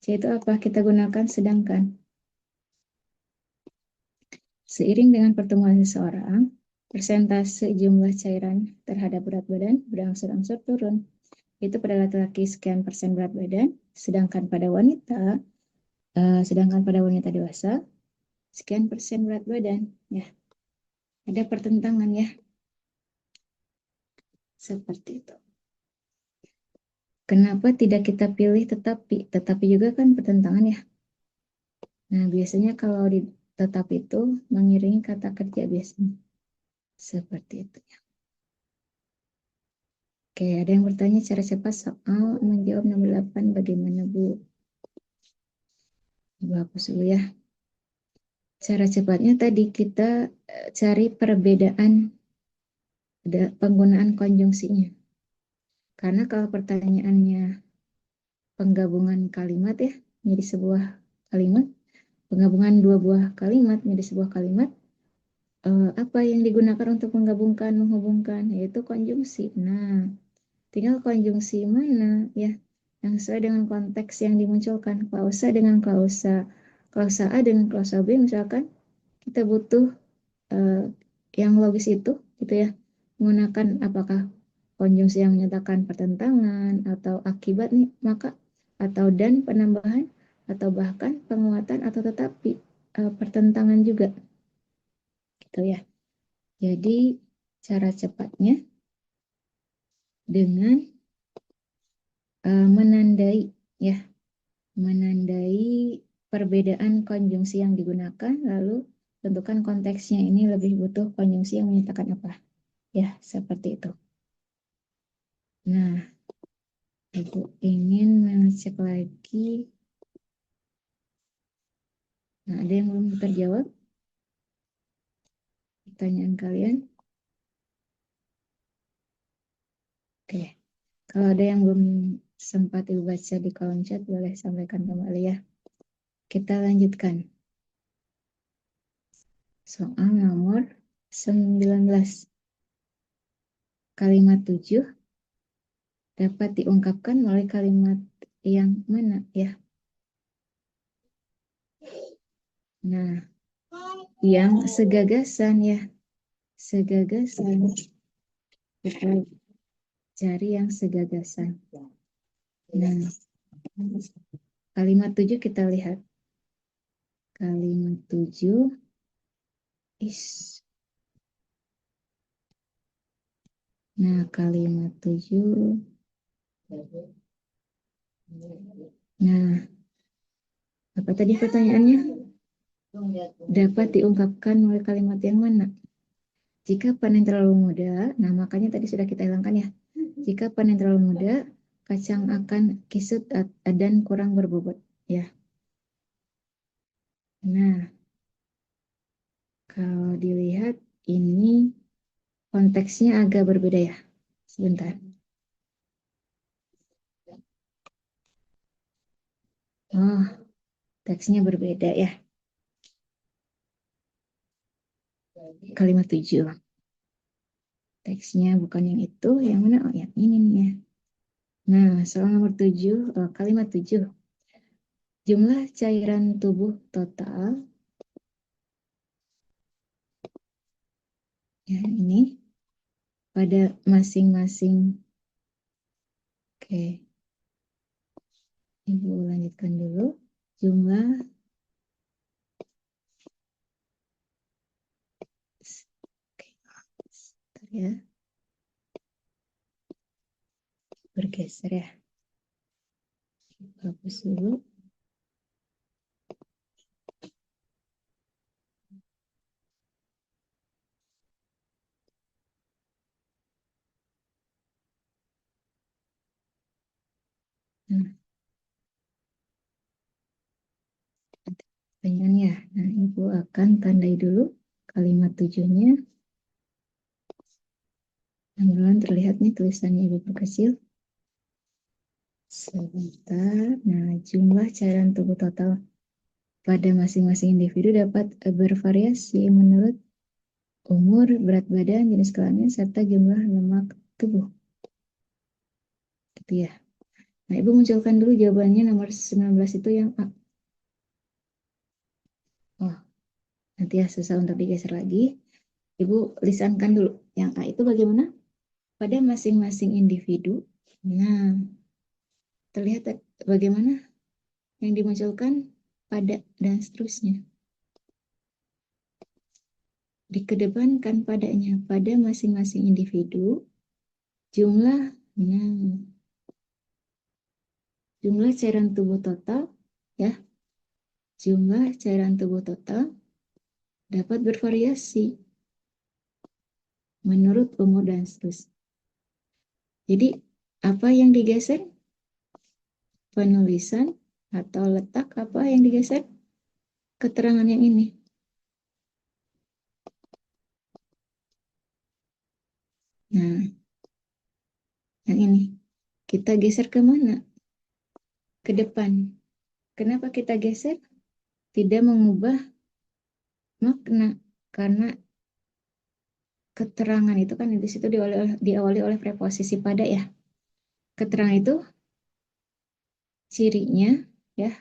C itu apa? Kita gunakan sedangkan. Seiring dengan pertumbuhan seseorang, persentase jumlah cairan terhadap berat badan berangsur-angsur turun. Itu pada laki-laki sekian persen berat badan, sedangkan pada wanita dewasa sekian persen berat badan. Ya, ada pertentangan ya, seperti itu. Kenapa tidak kita pilih tetapi? Tetapi juga kan pertentangan ya. Nah, biasanya kalau di tetapi itu mengiringi kata kerja biasanya. Seperti itu ya. Oke, ada yang bertanya cara cepat soal menjawab nomor 8 bagaimana Bu? Ibu hapus dulu ya. Cara cepatnya tadi kita cari perbedaan penggunaan konjungsinya. Karena kalau pertanyaannya penggabungan kalimat ya, menjadi sebuah kalimat, penggabungan dua buah kalimat menjadi sebuah kalimat, apa yang digunakan untuk menggabungkan, menghubungkan, yaitu konjungsi. Nah, tinggal konjungsi mana ya yang sesuai dengan konteks yang dimunculkan, klausa dengan klausa A dengan klausa B misalkan kita butuh yang logis itu gitu ya, menggunakan apakah konjungsi yang menyatakan pertentangan atau akibat nih, maka atau dan penambahan atau bahkan penguatan atau tetapi pertentangan juga gitu ya. Jadi cara cepatnya dengan menandai ya, menandai perbedaan konjungsi yang digunakan, lalu tentukan konteksnya ini lebih butuh konjungsi yang menyatakan apa. Ya, seperti itu. Nah, Ibu ingin mengecek lagi. Nah, ada yang belum terjawab pertanyaan kalian? Oke, kalau ada yang belum sempat Ibu baca di kolom chat, boleh sampaikan kembali ya. Kita lanjutkan. Soal nomor 19. Kalimat 7 dapat diungkapkan melalui kalimat yang mana ya? Nah, yang segagasan ya. Segagasan. Kita cari yang segagasan. Nah, kalimat 7 kita lihat. Kalimat 7 is. Nah, kalimat 7. Nah, apa tadi pertanyaannya? Dapat diungkapkan melalui kalimat yang mana? Jika panen terlalu muda, nah makanya tadi sudah kita hilangkan ya. Jika panen terlalu muda, kacang akan kisut dan kurang berbobot. Ya. Nah, kalau dilihat ini konteksnya agak berbeda ya. Sebentar. Oh, teksnya berbeda ya. Kalimat 7. Teksnya bukan yang itu, yang mana? Oh, yang ini nih ya. Nah, soal nomor 7, kalimat 7. Jumlah cairan tubuh total, ya ini, pada masing-masing. Oke, Ibu lanjutkan dulu. Jumlah ya. Bergeser ya. Hapus dulu. Nah, pertanyaannya. Nah, Ibu akan tandai dulu kalimat tujuhnya. Mudah-mudahan terlihat nih tulisannya Ibu perkecil. Sebentar. Nah, jumlah cairan tubuh total pada masing-masing individu dapat bervariasi menurut umur, berat badan, jenis kelamin, serta jumlah lemak tubuh. Gitu ya. Nah, Ibu munculkan dulu jawabannya nomor 19 itu yang A. Oh, nanti ya susah untuk digeser lagi. Ibu lisankan dulu. Yang A itu bagaimana? Pada masing-masing individu. Nah, terlihat bagaimana yang dimunculkan pada dan seterusnya. Dikedepankan padanya pada masing-masing individu jumlah jumlah cairan tubuh total ya, jumlah cairan tubuh total dapat bervariasi menurut umur dan seterusnya. Jadi apa yang digeser? Penulisan atau letak apa yang digeser? Keterangan yang ini. Nah, yang ini. Kita geser ke mana? Ke depan. Kenapa kita geser? Tidak mengubah makna. Karena keterangan itu kan di situ diawali oleh preposisi pada ya. Keterangan itu cirinya ya,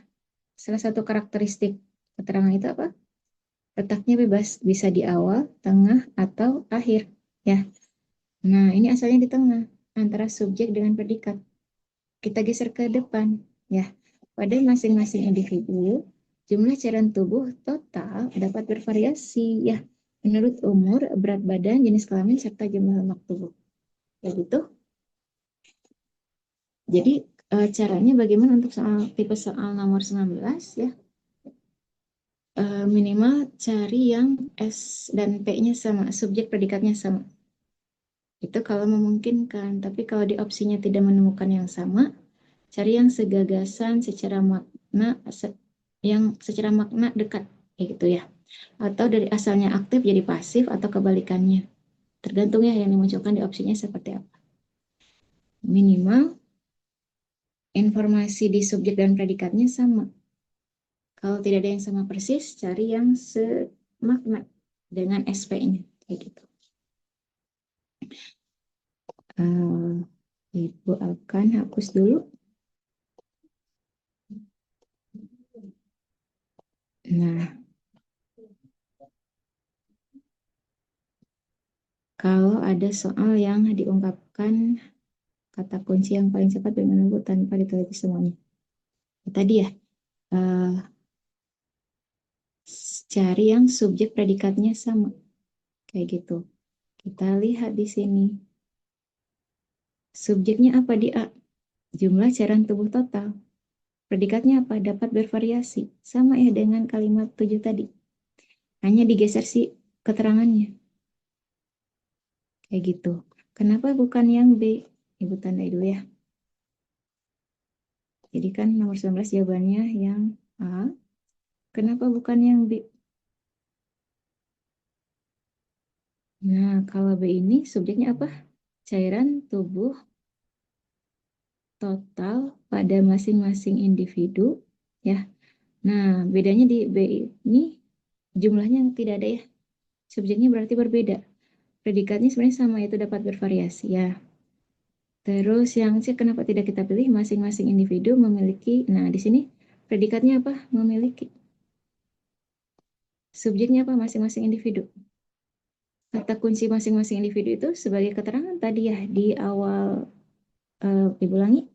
salah satu karakteristik keterangan itu apa? Letaknya bebas, bisa di awal, tengah, atau akhir ya. Nah, ini asalnya di tengah antara subjek dengan predikat. Kita geser ke depan ya. Pada masing-masing individu, jumlah cairan tubuh total dapat bervariasi ya menurut umur, berat badan, jenis kelamin, serta jumlah lemak tubuh. Ya gitu. Jadi caranya bagaimana untuk tipe soal nomor 19 ya. Minimal cari yang S dan P-nya sama, subjek predikatnya sama. Itu kalau memungkinkan, tapi kalau di opsinya tidak menemukan yang sama, cari yang segagasan secara makna, yang secara makna dekat, kayak gitu ya. Atau dari asalnya aktif jadi pasif atau kebalikannya. Tergantung ya yang dimunculkan di opsinya seperti apa. Minimal informasi di subjek dan predikatnya sama. Kalau tidak ada yang sama persis, cari yang semakna dengan SP-nya, kayak gitu. Ibu akan hapus dulu. Nah, kalau ada soal yang diungkapkan kata kunci yang paling cepat dengan Bu tanpa diteliti semuanya. Tadi ya, cari yang subjek predikatnya sama, kayak gitu. Kita lihat di sini. Subjeknya apa di A? Jumlah cairan tubuh total. Predikatnya apa? Dapat bervariasi. Sama ya dengan kalimat 7 tadi. Hanya digeser sih keterangannya. Kayak gitu. Kenapa bukan yang B? Ibu tandai dulu ya. Jadi kan nomor 19 jawabannya yang A. Kenapa bukan yang B? Nah, kalau B ini subjeknya apa? Cairan tubuh total pada masing-masing individu. Ya. Nah, bedanya di B ini jumlahnya tidak ada ya. Subjeknya berarti berbeda. Predikatnya sebenarnya sama, itu dapat bervariasi ya. Terus yang C kenapa tidak kita pilih? Masing-masing individu memiliki, nah di sini predikatnya apa? Memiliki. Subjeknya apa? Masing-masing individu. Kata kunci masing-masing individu itu sebagai keterangan tadi ya di awal Ibu ulangi.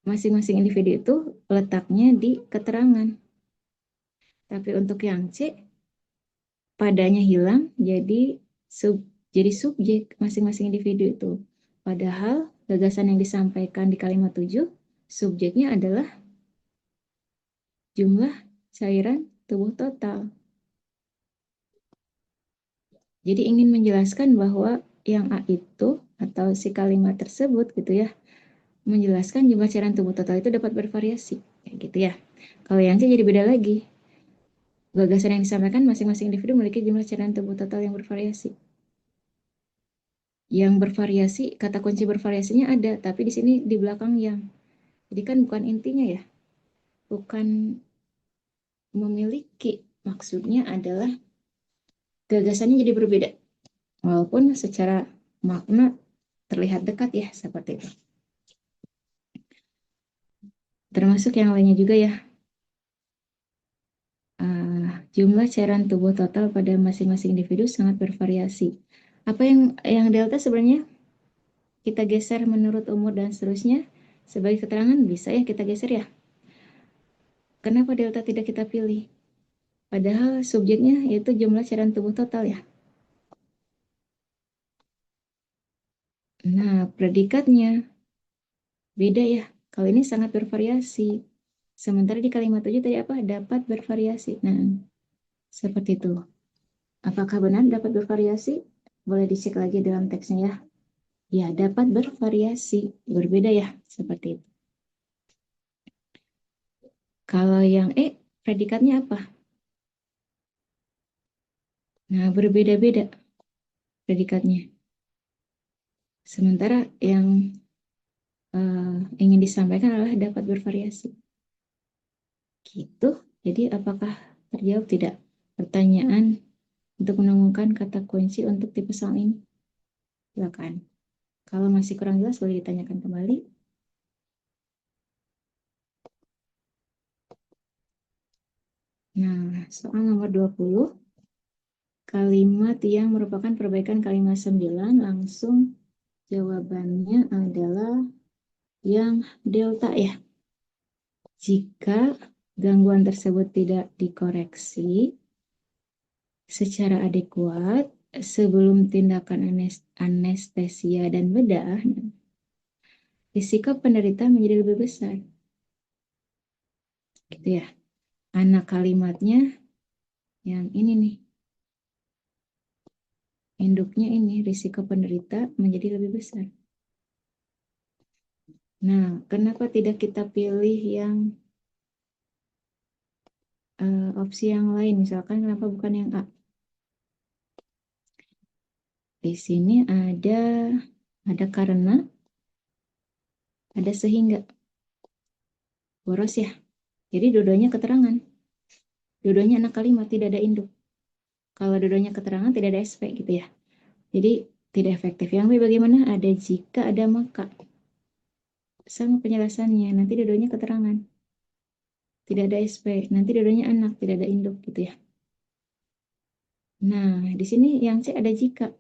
Masing-masing individu itu letaknya di keterangan. Tapi untuk yang C, padanya hilang, jadi jadi subjek masing-masing individu itu. Padahal gagasan yang disampaikan di kalimat 7, subjeknya adalah jumlah cairan tubuh total. Jadi ingin menjelaskan bahwa yang A itu atau si kalimat tersebut gitu ya, menjelaskan jumlah cairan tubuh total itu dapat bervariasi, kayak gitu ya. Kalau yang C jadi beda lagi. Gagasan yang disampaikan masing-masing individu memiliki jumlah cairan tubuh total yang bervariasi. Yang bervariasi, kata kunci bervariasinya ada, tapi di sini di belakang yang. Jadi kan bukan intinya ya, bukan memiliki. Maksudnya adalah gagasannya jadi berbeda. Walaupun secara makna terlihat dekat ya, seperti itu. Termasuk yang lainnya juga ya. Jumlah cairan tubuh total pada masing-masing individu sangat bervariasi. Apa yang delta sebenarnya kita geser menurut umur dan seterusnya sebagai keterangan bisa ya kita geser ya. Kenapa delta tidak kita pilih? Padahal subjeknya yaitu jumlah cairan tubuh total ya. Nah, predikatnya beda ya. Kalau ini sangat bervariasi. Sementara di kalimat 7 tadi apa? Dapat bervariasi. Nah, seperti itu. Apakah benar dapat bervariasi? Boleh dicek lagi dalam teksnya ya. Ya, dapat bervariasi. Berbeda ya, seperti itu. Kalau yang predikatnya apa? Nah, berbeda-beda predikatnya. Sementara yang ingin disampaikan adalah dapat bervariasi. Gitu. Jadi apakah terjawab tidak pertanyaan untuk menemukan kata kunci untuk tipe soal ini? Silakan. Kalau masih kurang jelas boleh ditanyakan kembali. Nah, soal nomor 20. Kalimat yang merupakan perbaikan kalimat 9 langsung jawabannya adalah yang delta ya. Jika gangguan tersebut tidak dikoreksi secara adekuat sebelum tindakan anestesia dan bedah, risiko penderita menjadi lebih besar. Gitu ya. Anak kalimatnya yang ini nih. Induknya ini, risiko penderita menjadi lebih besar. Nah, kenapa tidak kita pilih yang opsi yang lain? Misalkan kenapa bukan yang A? Di sini ada karena, ada sehingga. Boros ya. Jadi dua-duanya keterangan. Dua-duanya anak kalimat, tidak ada induk. Kalau dua-duanya keterangan, tidak ada SP gitu ya. Jadi tidak efektif. Yang B bagaimana? Ada jika, ada maka. Sama penjelasannya. Nanti dua-duanya keterangan. Tidak ada SP. Nanti dua-duanya anak, tidak ada induk gitu ya. Nah, di sini yang C ada jika.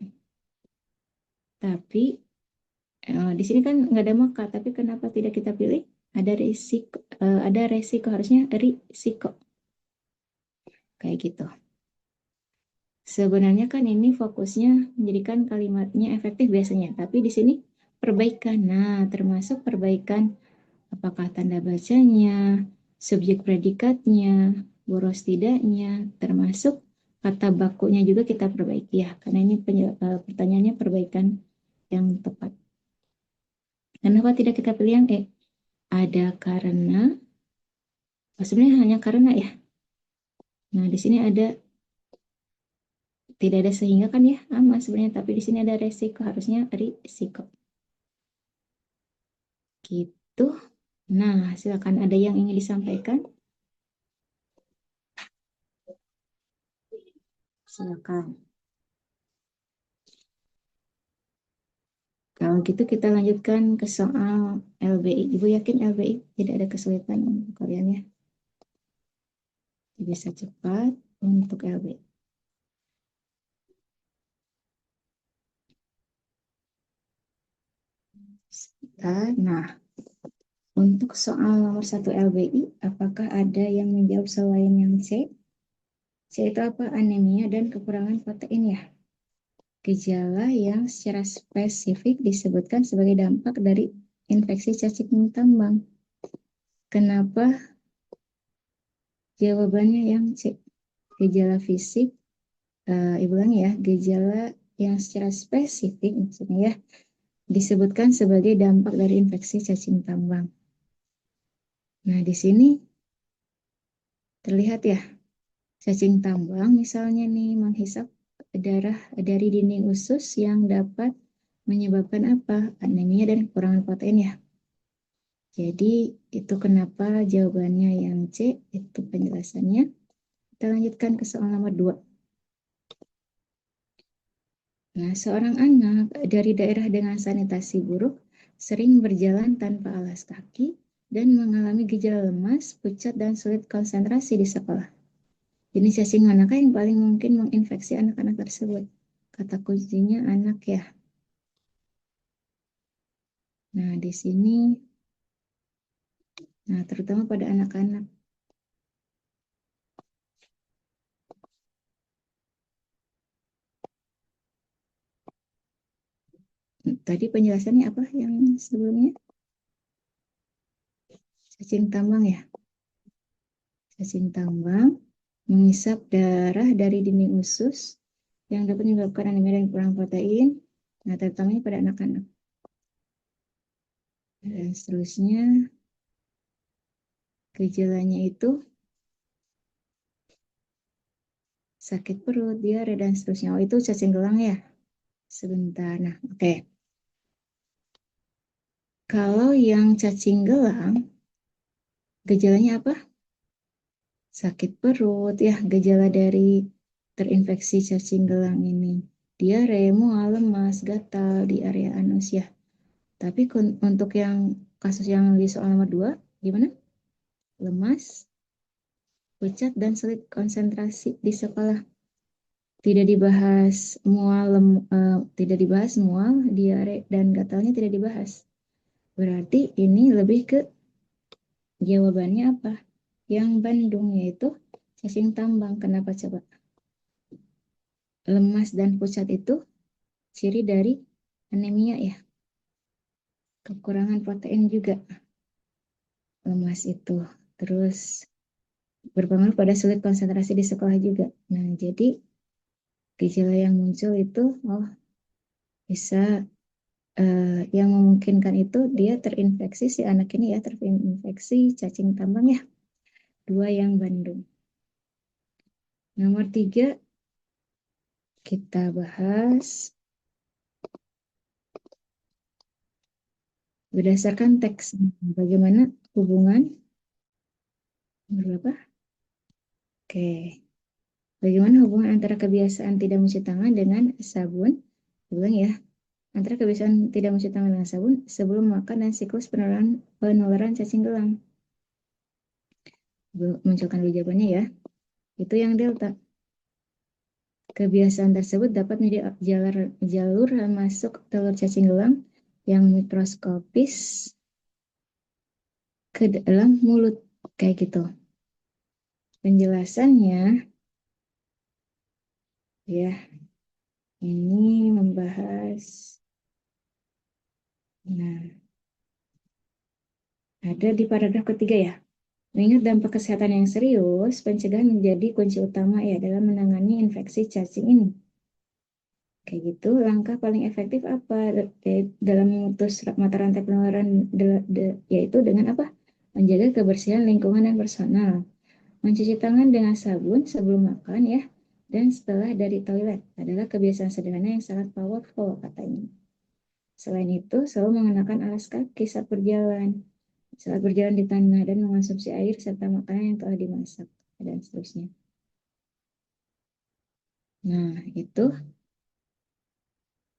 Tapi di sini kan nggak ada maka. Tapi kenapa tidak kita pilih? Ada resiko. Harusnya risiko. Kayak gitu. Sebenarnya kan ini fokusnya menjadikan kalimatnya efektif biasanya, tapi di sini perbaikan. Nah, termasuk perbaikan apakah tanda bacanya, subjek predikatnya, boros tidaknya, termasuk kata bakunya juga kita perbaiki ya, karena ini pertanyaannya perbaikan yang tepat. Kenapa tidak kita pilih yang E? Ada karena, sebenarnya hanya karena ya. Nah, di sini tidak ada sehingga kan ya, aman sebenarnya, tapi di sini ada resiko, harusnya risiko. Gitu. Nah, silakan ada yang ingin disampaikan. Silakan. Kalau gitu kita lanjutkan ke soal LBI. Ibu yakin LBI tidak ada kesulitan untuk kalian ya? Bisa cepat untuk LBI. Nah, untuk soal nomor 1 LBI, apakah ada yang menjawab selain yang C? C itu apa? Anemia dan kekurangan protein ya. gejala yang secara spesifik disebutkan sebagai dampak dari infeksi cacing tambang. Kenapa jawabannya yang C? Gejala fisik, Ibu ulangi ya, gejala yang secara spesifik maksudnya ya, disebutkan sebagai dampak dari infeksi cacing tambang. Nah, di sini terlihat ya, cacing tambang misalnya nih menghisap darah dari dinding usus yang dapat menyebabkan apa? Anemia dan kekurangan protein ya. Jadi itu kenapa jawabannya yang C, itu penjelasannya. Kita lanjutkan ke soal nomor 2. Nah, seorang anak dari daerah dengan sanitasi buruk sering berjalan tanpa alas kaki dan mengalami gejala lemas, pucat, dan sulit konsentrasi di sekolah. Jenis cacing manakah yang paling mungkin menginfeksi anak-anak tersebut? Kata kuncinya anak ya. Nah, di sini, nah terutama pada anak-anak. Tadi penjelasannya apa yang sebelumnya? Cacing tambang ya. Cacing tambang mengisap darah dari dinding usus yang dapat menyebabkan anemia dan kurang protein. Nah, terutamanya pada anak-anak. Dan seterusnya, gejalanya itu sakit perut, diare, dan seterusnya. Oh, itu cacing gelang ya? Sebentar. Nah, oke. Kalau yang cacing gelang, gejalanya apa? Sakit perut, ya. Gejala dari terinfeksi cacing gelang ini. Diare, mual, lemas, gatal di area anus ya. Tapi untuk yang kasus yang di soal nomor 2, gimana? Lemas, pucat, dan sulit konsentrasi di sekolah. Tidak dibahas tidak dibahas mual, diare, dan gatalnya tidak dibahas. Berarti ini lebih ke jawabannya apa? Yang Bandung, yaitu cacing tambang. Kenapa coba? Lemas dan pucat itu ciri dari anemia ya. Kekurangan protein juga lemas itu. Terus berpengaruh pada sulit konsentrasi di sekolah juga. Nah, jadi gejala yang muncul itu bisa yang memungkinkan itu dia terinfeksi, si anak ini ya terinfeksi cacing tambang ya. 2 yang Bandung. Nomor 3 kita bahas berdasarkan teks. Bagaimana hubungan berapa? Oke. Bagaimana hubungan antara kebiasaan tidak mencuci tangan dengan sabun? Ulang ya. Antara kebiasaan tidak mencuci tangan dengan sabun sebelum makan dan siklus penularan cacing gelang. Munculkan dulu jawabannya ya. Itu yang delta. Kebiasaan tersebut dapat menjadi jalur masuk telur cacing gelang yang mikroskopis ke dalam mulut. Kayak gitu. Penjelasannya, ya, ini membahas, nah, ada di paragraf ketiga ya. Mengingat dampak kesehatan yang serius, pencegahan menjadi kunci utama ya dalam menangani infeksi cacing ini. Kayak gitu, langkah paling efektif apa dalam memutus mata rantai penularan, yaitu dengan apa? Menjaga kebersihan lingkungan dan personal. Mencuci tangan dengan sabun sebelum makan ya, dan setelah dari toilet adalah kebiasaan sederhana yang sangat powerful katanya. Selain itu, selalu mengenakan alas kaki saat berjalan di tanah dan mengonsumsi air serta makanan yang telah dimasak dan seterusnya. Nah, itu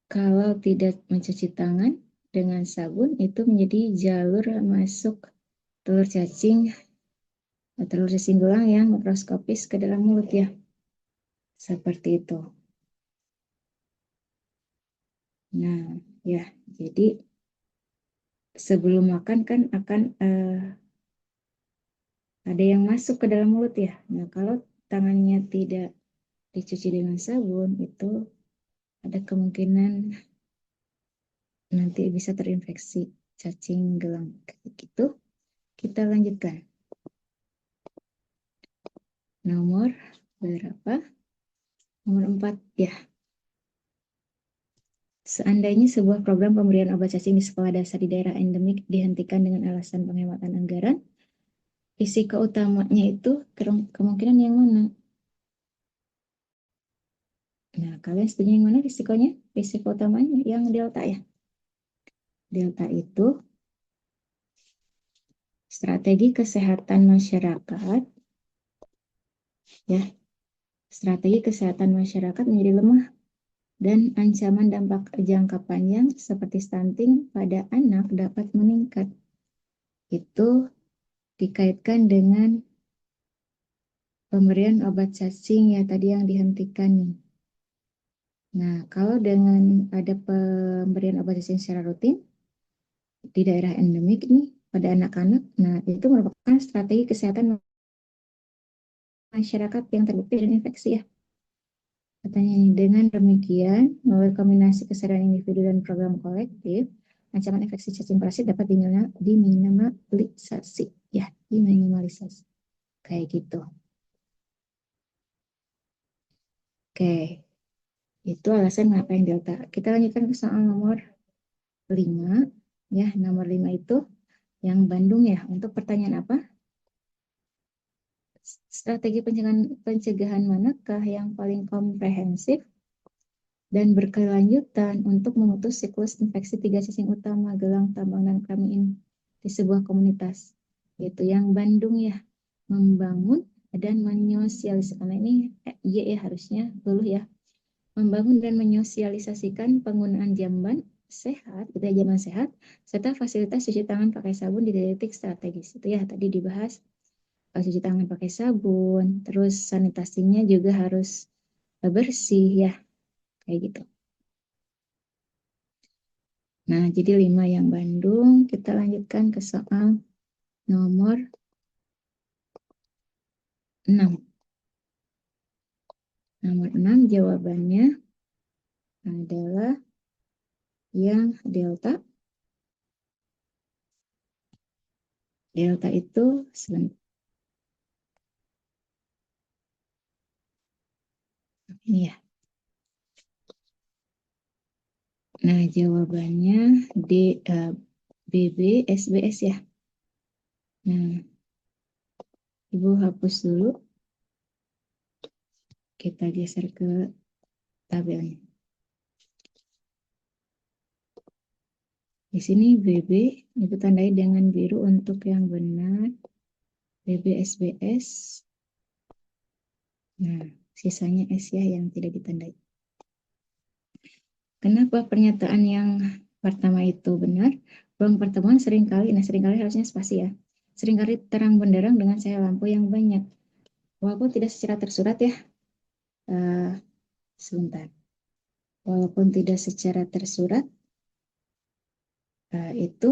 kalau tidak mencuci tangan dengan sabun itu menjadi jalur masuk telur cacing gelang yang mikroskopis ke dalam mulut ya. Seperti itu. Nah, ya, jadi sebelum makan kan akan ada yang masuk ke dalam mulut ya. Nah, kalau tangannya tidak dicuci dengan sabun itu ada kemungkinan nanti bisa terinfeksi cacing gelang kayak gitu. Kita lanjutkan. Nomor berapa? Nomor 4 ya. Seandainya sebuah program pemberian obat cacing di sekolah dasar di daerah endemik dihentikan dengan alasan penghematan anggaran, risiko utamanya itu kemungkinan yang mana? Nah, kalian setuju yang mana risikonya? Risiko utamanya yang delta ya. Delta itu strategi kesehatan masyarakat ya. Strategi kesehatan masyarakat menjadi lemah dan ancaman dampak jangka panjang seperti stunting pada anak dapat meningkat. Itu dikaitkan dengan pemberian obat cacing ya tadi yang dihentikan nih. Nah, kalau dengan ada pemberian obat cacing secara rutin di daerah endemik nih pada anak-anak, nah itu merupakan strategi kesehatan masyarakat yang terbukti dan infeksi ya. Katanya dengan demikian, melalui kombinasi kesadaran individu dan program kolektif, ancaman infeksi cacing parasit dapat diminimalisasi ya, diminimalisasi. Kayak gitu. Oke. Itu alasan kenapa yang delta. Kita lanjutkan ke soal nomor 5. Ya, nomor 5 itu yang Bandung ya. Untuk pertanyaan apa? Strategi pencegahan manakah yang paling komprehensif dan berkelanjutan untuk memutus siklus infeksi 3 cacing utama gelang, tambang, dan keramin di sebuah komunitas? Yaitu yang Bandung ya. Membangun dan menyosialisasikan. Karena ini ya harusnya dulu ya. Membangun dan menyosialisasikan penggunaan jamban sehat, gitu ya, jamban sehat, serta fasilitas cuci tangan pakai sabun di titik strategis. Itu ya tadi dibahas, cuci tangan pakai sabun, terus sanitasinya juga harus bersih ya, kayak gitu. Nah, jadi 5 yang Bandung. Kita lanjutkan ke soal nomor 6. Nomor 6 jawabannya adalah yang delta. Delta itu sebentar. Ini ya. Nah, jawabannya BB, SBS ya. Nah, Ibu hapus dulu. Kita geser ke tabelnya. Di sini BB, Ibu tandai dengan biru untuk yang benar. BB, SBS. Nah, sisanya S ya yang tidak ditandai. Kenapa pernyataan yang pertama itu benar? Ruang pertemuan seringkali harusnya spasi ya. Seringkali terang benderang dengan cahaya lampu yang banyak. Walaupun tidak secara tersurat ya. Sebentar. Walaupun tidak secara tersurat, itu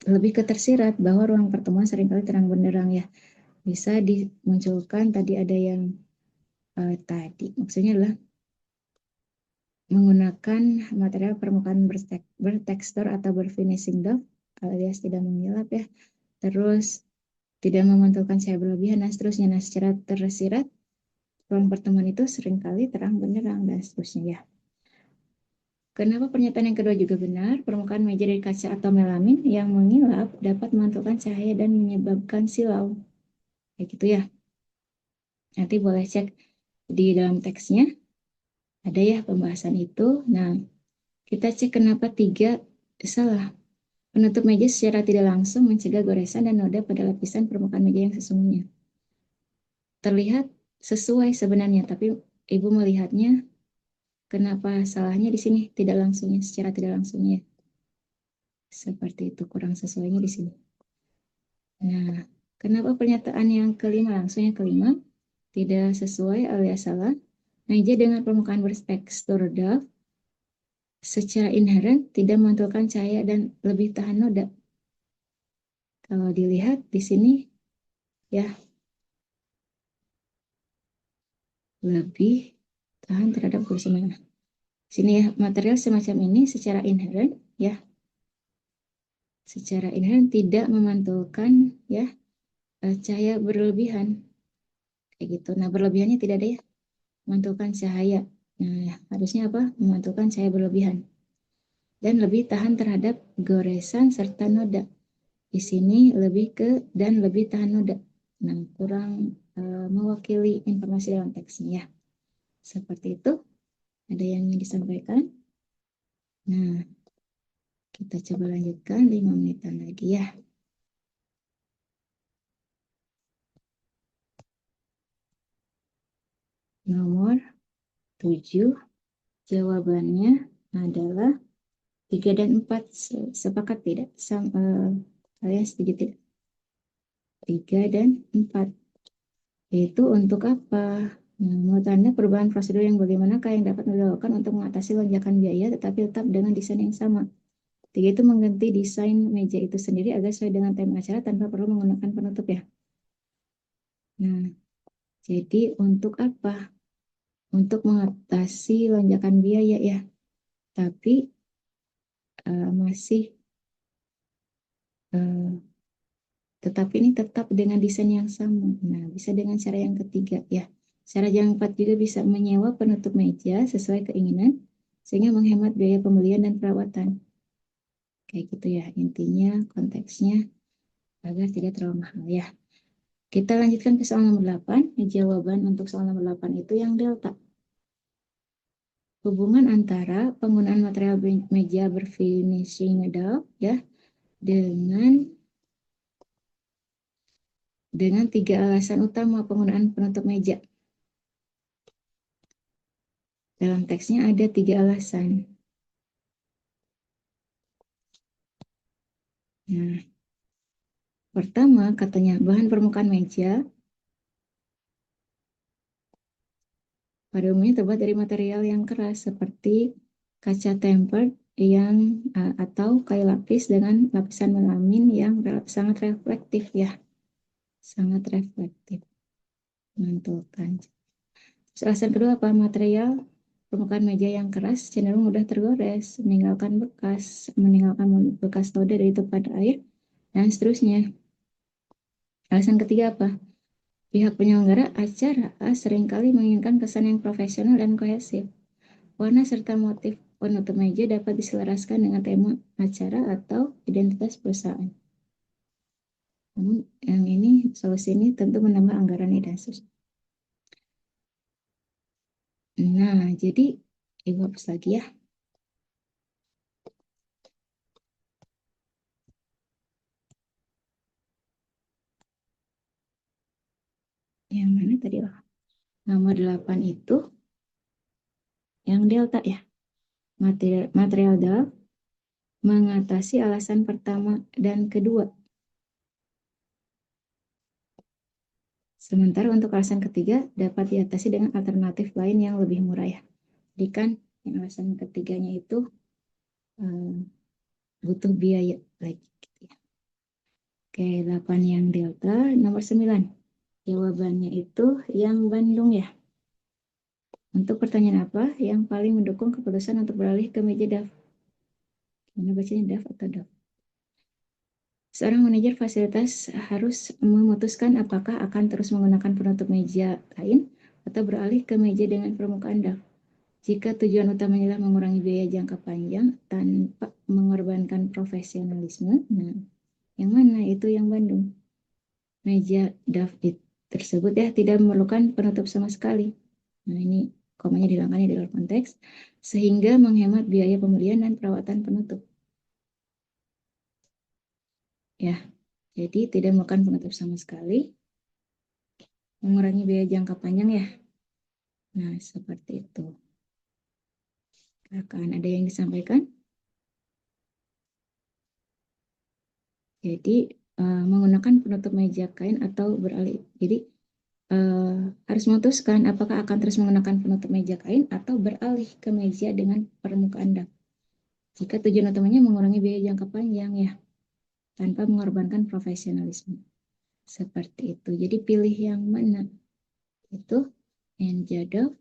lebih ke tersirat bahwa ruang pertemuan seringkali terang benderang ya. Bisa dimunculkan tadi ada yang tadi. Maksudnya adalah menggunakan material permukaan bertekstur atau berfinishing doff alias tidak mengilap ya. Terus tidak memantulkan cahaya berlebihan dan seterusnya. Nah, secara tersirat ruang pertemuan itu seringkali terang benderang dan seterusnya ya. Kenapa pernyataan yang kedua juga benar? Permukaan meja dari kaca atau melamin yang mengilap dapat memantulkan cahaya dan menyebabkan silau. Kayak gitu ya. Nanti boleh cek di dalam teksnya. Ada ya pembahasan itu. Nah, kita cek kenapa 3 salah. Penutup meja secara tidak langsung mencegah goresan dan noda pada lapisan permukaan meja yang sesungguhnya. Terlihat sesuai sebenarnya, tapi Ibu melihatnya kenapa salahnya di sini tidak langsungnya, secara tidak langsungnya. Seperti itu, kurang sesuainya di sini. Nah, kenapa pernyataan yang kelima, langsungnya kelima, tidak sesuai alias salah? Meja dengan permukaan bertekstur doff secara inheren tidak memantulkan cahaya dan lebih tahan noda. Kalau dilihat di sini, ya, lebih tahan terhadap kerusakan. Sini ya, material semacam ini secara inherent ya, secara inherent tidak memantulkan ya cahaya berlebihan kayak gitu. Nah, berlebihannya tidak ada ya, memantulkan cahaya. Nah, harusnya apa? Memantulkan cahaya berlebihan dan lebih tahan terhadap goresan serta noda. Di sini lebih ke dan lebih tahan noda. Nah, kurang mewakili informasi dalam teksnya ya. Seperti itu. Ada yang ingin disampaikan? Nah, kita coba lanjutkan 5 menitan lagi ya. Nomor 7, jawabannya adalah 3 dan 4. Sepakat tidak? Kalian setuju tidak? 3 dan 4. Yaitu untuk apa? Nah, menurut Anda perubahan prosedur yang bagaimanakah yang dapat dilakukan untuk mengatasi lonjakan biaya tetapi tetap dengan desain yang sama? Tiga itu mengganti desain meja itu sendiri agar sesuai dengan tema acara tanpa perlu menggunakan penutup ya. Nah, jadi untuk apa? Untuk mengatasi lonjakan biaya ya. Tapi masih tetapi ini tetap dengan desain yang sama. Nah, bisa dengan cara yang ketiga ya. Cara yang keempat juga bisa menyewa penutup meja sesuai keinginan sehingga menghemat biaya pembelian dan perawatan. Kayak gitu ya. Intinya konteksnya agar tidak terlalu mahal ya. Kita lanjutkan ke soal nomor 8. Jawaban untuk soal nomor 8 itu yang delta. Hubungan antara penggunaan material meja berfinishing metal ya dengan 3 alasan utama penggunaan penutup meja. Dalam teksnya ada 3 alasan. Nah, pertama katanya bahan permukaan meja pada umumnya terbuat dari material yang keras seperti kaca tempered atau kayu lapis dengan lapisan melamin yang sangat reflektif ya. Sangat reflektif. Mantulkan. Alasan kedua apa? Material permukaan meja yang keras cenderung mudah tergores, meninggalkan bekas noda dari tempat air, dan seterusnya. Alasan ketiga apa? Pihak penyelenggara acara seringkali menginginkan kesan yang profesional dan kohesif. Warna serta motif penutup meja dapat diselaraskan dengan tema acara atau identitas perusahaan. Namun yang ini, solusi ini tentu menambah anggaran dan seterusnya. Nah, jadi Ibu hapus lagi ya. Yang mana tadi? Nomor 8 itu yang delta ya. Material delta mengatasi alasan pertama dan kedua. Sementara untuk alasan ketiga dapat diatasi dengan alternatif lain yang lebih murah ya. Jadi kan yang alasan ketiganya itu butuh biaya lagi. Gitu ya. Oke, 8 yang delta. Nomor 9. Jawabannya itu yang Bandung ya. Untuk pertanyaan apa yang paling mendukung keputusan untuk beralih ke meja DAF? Mana bacanya DAF atau DAF? Seorang manajer fasilitas harus memutuskan apakah akan terus menggunakan penutup meja kain atau beralih ke meja dengan permukaan DAF. Jika tujuan utamanya adalah mengurangi biaya jangka panjang tanpa mengorbankan profesionalisme, nah, yang mana itu yang Bandung? Meja DAF tersebut ya tidak memerlukan penutup sama sekali. Nah, ini komanya dihilangkan di luar konteks, sehingga menghemat biaya pembelian dan perawatan penutup. Ya, jadi tidak memerlukan penutup sama sekali, mengurangi biaya jangka panjang ya. Nah, seperti itu. Akan ada yang disampaikan? Jadi, menggunakan penutup meja kain atau beralih. Jadi, harus memutuskan apakah akan terus menggunakan penutup meja kain atau beralih ke meja dengan permukaan dak. Jika tujuan utamanya mengurangi biaya jangka panjang ya, tanpa mengorbankan profesionalisme. Seperti itu. Jadi pilih yang mana? Itu yang jadwal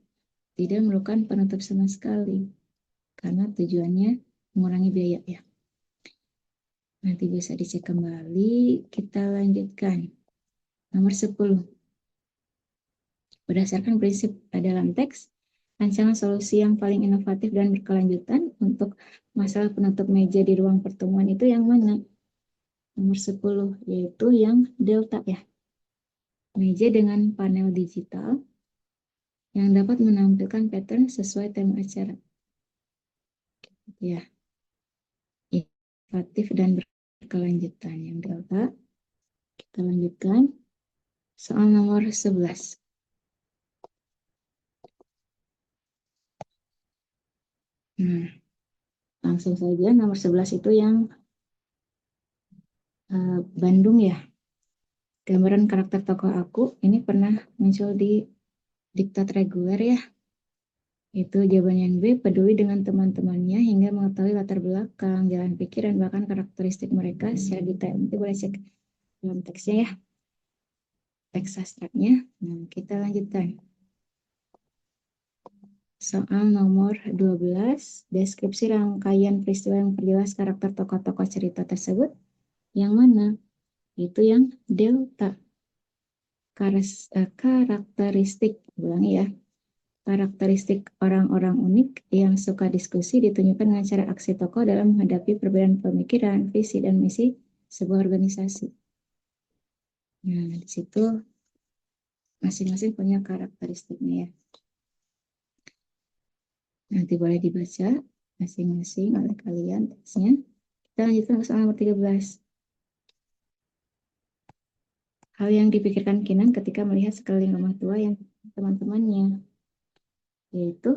tidak memerlukan penutup sama sekali karena tujuannya mengurangi biaya ya. Nanti bisa dicek kembali. Kita lanjutkan. Nomor 10. Berdasarkan prinsip dalam teks, rancangan solusi yang paling inovatif dan berkelanjutan untuk masalah penutup meja di ruang pertemuan itu yang mana? Nomor 10, yaitu yang delta ya. Meja dengan panel digital yang dapat menampilkan pattern sesuai tema acara. Ya, inovatif dan berkelanjutan yang delta. Kita lanjutkan. Soal nomor 11. Nah, langsung saja nomor 11 itu yang Bandung ya. Gambaran karakter tokoh aku ini pernah muncul di diktat reguler ya. Itu jawaban yang B, peduli dengan teman-temannya hingga mengetahui latar belakang, jalan pikir, dan bahkan karakteristik mereka secara detail. Nanti boleh cek dalam teksnya ya. Teks sastranya. Nah, kita lanjutkan. Soal nomor 12, deskripsi rangkaian peristiwa yang memperjelas karakter tokoh-tokoh cerita tersebut. Yang mana? Itu yang delta. Karakteristik, ulangi ya. Karakteristik orang-orang unik yang suka diskusi ditunjukkan dengan cara aksi tokoh dalam menghadapi perbedaan pemikiran, visi, dan misi sebuah organisasi. Nah, di situ masing-masing punya karakteristiknya ya. Nanti boleh dibaca masing-masing oleh kalian teksnya. Kita lanjutkan ke soal nomor 13. Hal yang dipikirkan Kinan ketika melihat sekeliling rumah tua yang teman-temannya, yaitu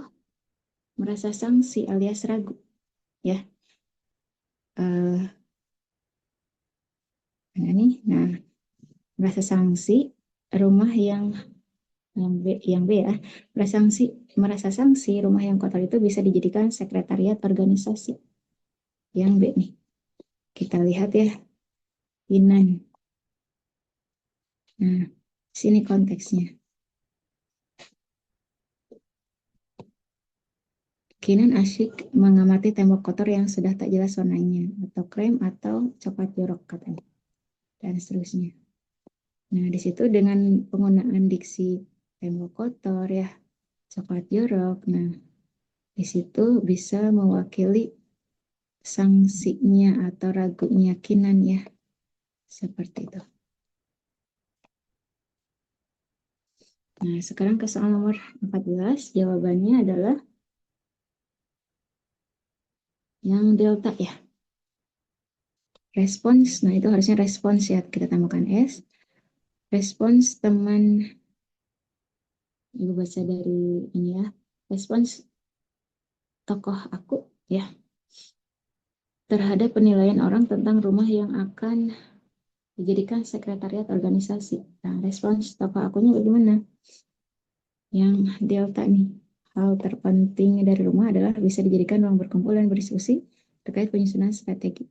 merasa sangsi alias ragu. Ya, nah, merasa sangsi rumah yang B ya, merasa sangsi rumah yang kotor itu bisa dijadikan sekretariat organisasi. Yang B nih, kita lihat ya, Kinan. Nah, sini konteksnya. Kinan asyik mengamati tembok kotor yang sudah tak jelas warnanya, atau krem atau coklat jorok katanya, dan seterusnya. Nah, di situ dengan penggunaan diksi tembok kotor ya, coklat jorok, nah di situ bisa mewakili sangsinya atau ragunya Kinan ya, seperti itu. Nah, sekarang ke soal nomor 14, jawabannya adalah yang delta ya. Respons, nah itu harusnya respons ya, kita tambahkan S. Respons teman, ibu baca dari ini ya, respons tokoh aku ya, terhadap penilaian orang tentang rumah yang akan dijadikan sekretariat organisasi. Nah, respons tokoh akunya bagaimana? Yang delta nih. Hal terpenting dari rumah adalah bisa dijadikan ruang berkumpul dan berdiskusi terkait penyusunan strategi.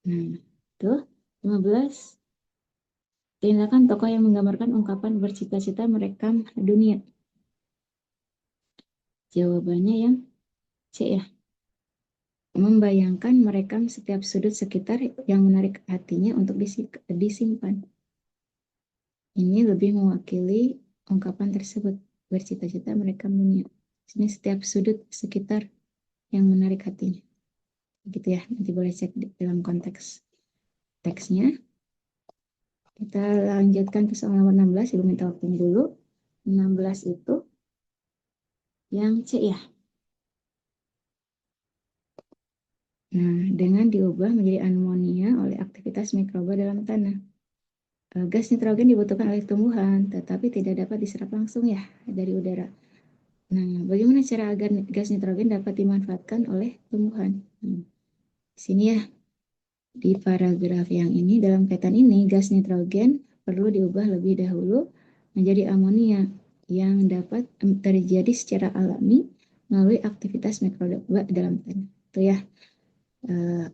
Nah, itu 15. Tindakan tokoh yang menggambarkan ungkapan bercita-cita merekam dunia. Jawabannya yang C ya. Membayangkan merekam setiap sudut sekitar yang menarik hatinya untuk disimpan. Ini lebih mewakili ungkapan tersebut. Bercita-cita merekam dunia. Ini setiap sudut sekitar yang menarik hatinya. Gitu ya, nanti boleh cek dalam konteks teksnya. Kita lanjutkan ke soal nomor 16, Ibu minta waktunya dulu. 16 itu yang C ya. Nah, dengan diubah menjadi amonia oleh aktivitas mikroba dalam tanah. Gas nitrogen dibutuhkan oleh tumbuhan, tetapi tidak dapat diserap langsung ya dari udara. Nah, bagaimana cara agar gas nitrogen dapat dimanfaatkan oleh tumbuhan? Di sini ya, di paragraf yang ini, dalam kaitan ini, gas nitrogen perlu diubah lebih dahulu menjadi amonia yang dapat terjadi secara alami melalui aktivitas mikroba dalam tanah. Itu ya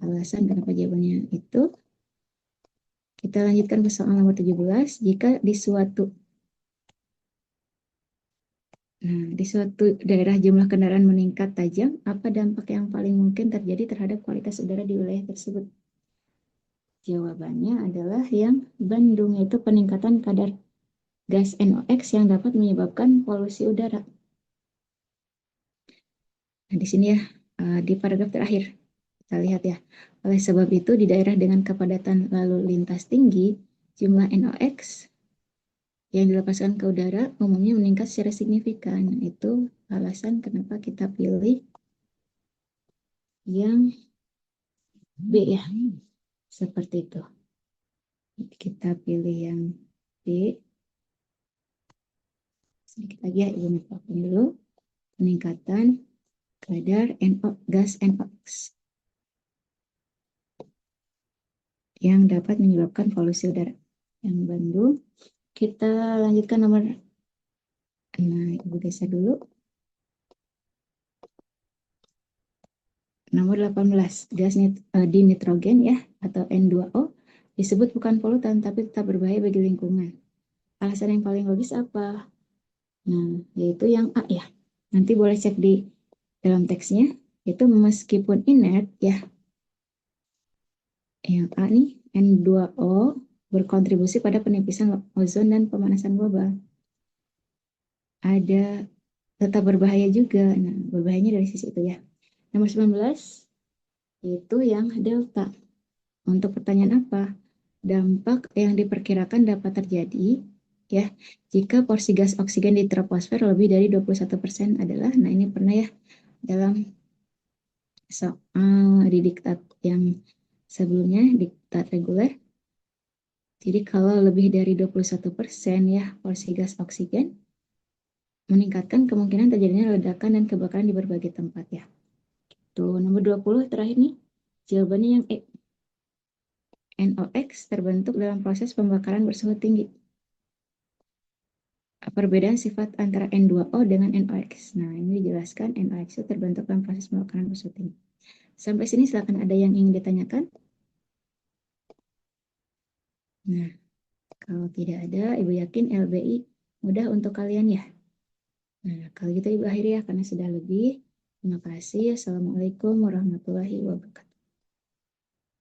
alasan kenapa jawabannya itu. Kita lanjutkan ke soal nomor 17. Jika di suatu Nah, di suatu daerah jumlah kendaraan meningkat tajam, apa dampak yang paling mungkin terjadi terhadap kualitas udara di wilayah tersebut? Jawabannya adalah yang Bandung, yaitu peningkatan kadar gas NOx yang dapat menyebabkan polusi udara. Nah, di sini ya, di paragraf terakhir, kita lihat ya. Oleh sebab itu, di daerah dengan kepadatan lalu lintas tinggi, jumlah NOx yang dilepaskan ke udara umumnya meningkat secara signifikan. Itu alasan kenapa kita pilih yang B ya, seperti itu. Kita pilih yang B. Sedikit lagi ya, Ibu networking dulu. Peningkatan kadar gas NOx yang dapat menyebabkan polusi udara. Yang Bandung. Kita lanjutkan nomor, nah Ibu geser dulu. Nomor 18, gas dinitrogen ya, atau N2O, disebut bukan polutan tapi tetap berbahaya bagi lingkungan. Alasan yang paling logis apa? Nah, yaitu yang A ya. Nanti boleh cek di dalam teksnya, itu meskipun inert ya, yang A nih, N2O berkontribusi pada penipisan ozon dan pemanasan global. Ada tetap berbahaya juga. Nah, berbahayanya dari sisi itu ya. Nomor 19, itu yang delta. Untuk pertanyaan apa? Dampak yang diperkirakan dapat terjadi ya jika porsi gas oksigen di troposfer lebih dari 21% adalah, nah ini pernah ya dalam soal di diktat yang sebelumnya, diktat reguler. Jadi kalau lebih dari 21% ya porsi gas oksigen, meningkatkan kemungkinan terjadinya ledakan dan kebakaran di berbagai tempat ya. Tuh, nomor 20 terakhir nih. Jawabannya yang E. NOx terbentuk dalam proses pembakaran bersuhu tinggi. Perbedaan sifat antara N2O dengan NOx. Nah, ini dijelaskan NOx itu terbentuk dalam proses pembakaran bersuhu tinggi. Sampai sini silakan, ada yang ingin ditanyakan? Nah, kalau tidak ada, Ibu yakin LBI mudah untuk kalian ya. Nah, kalau gitu Ibu akhiri ya, karena sudah lebih. Terima kasih. Assalamualaikum warahmatullahi wabarakatuh.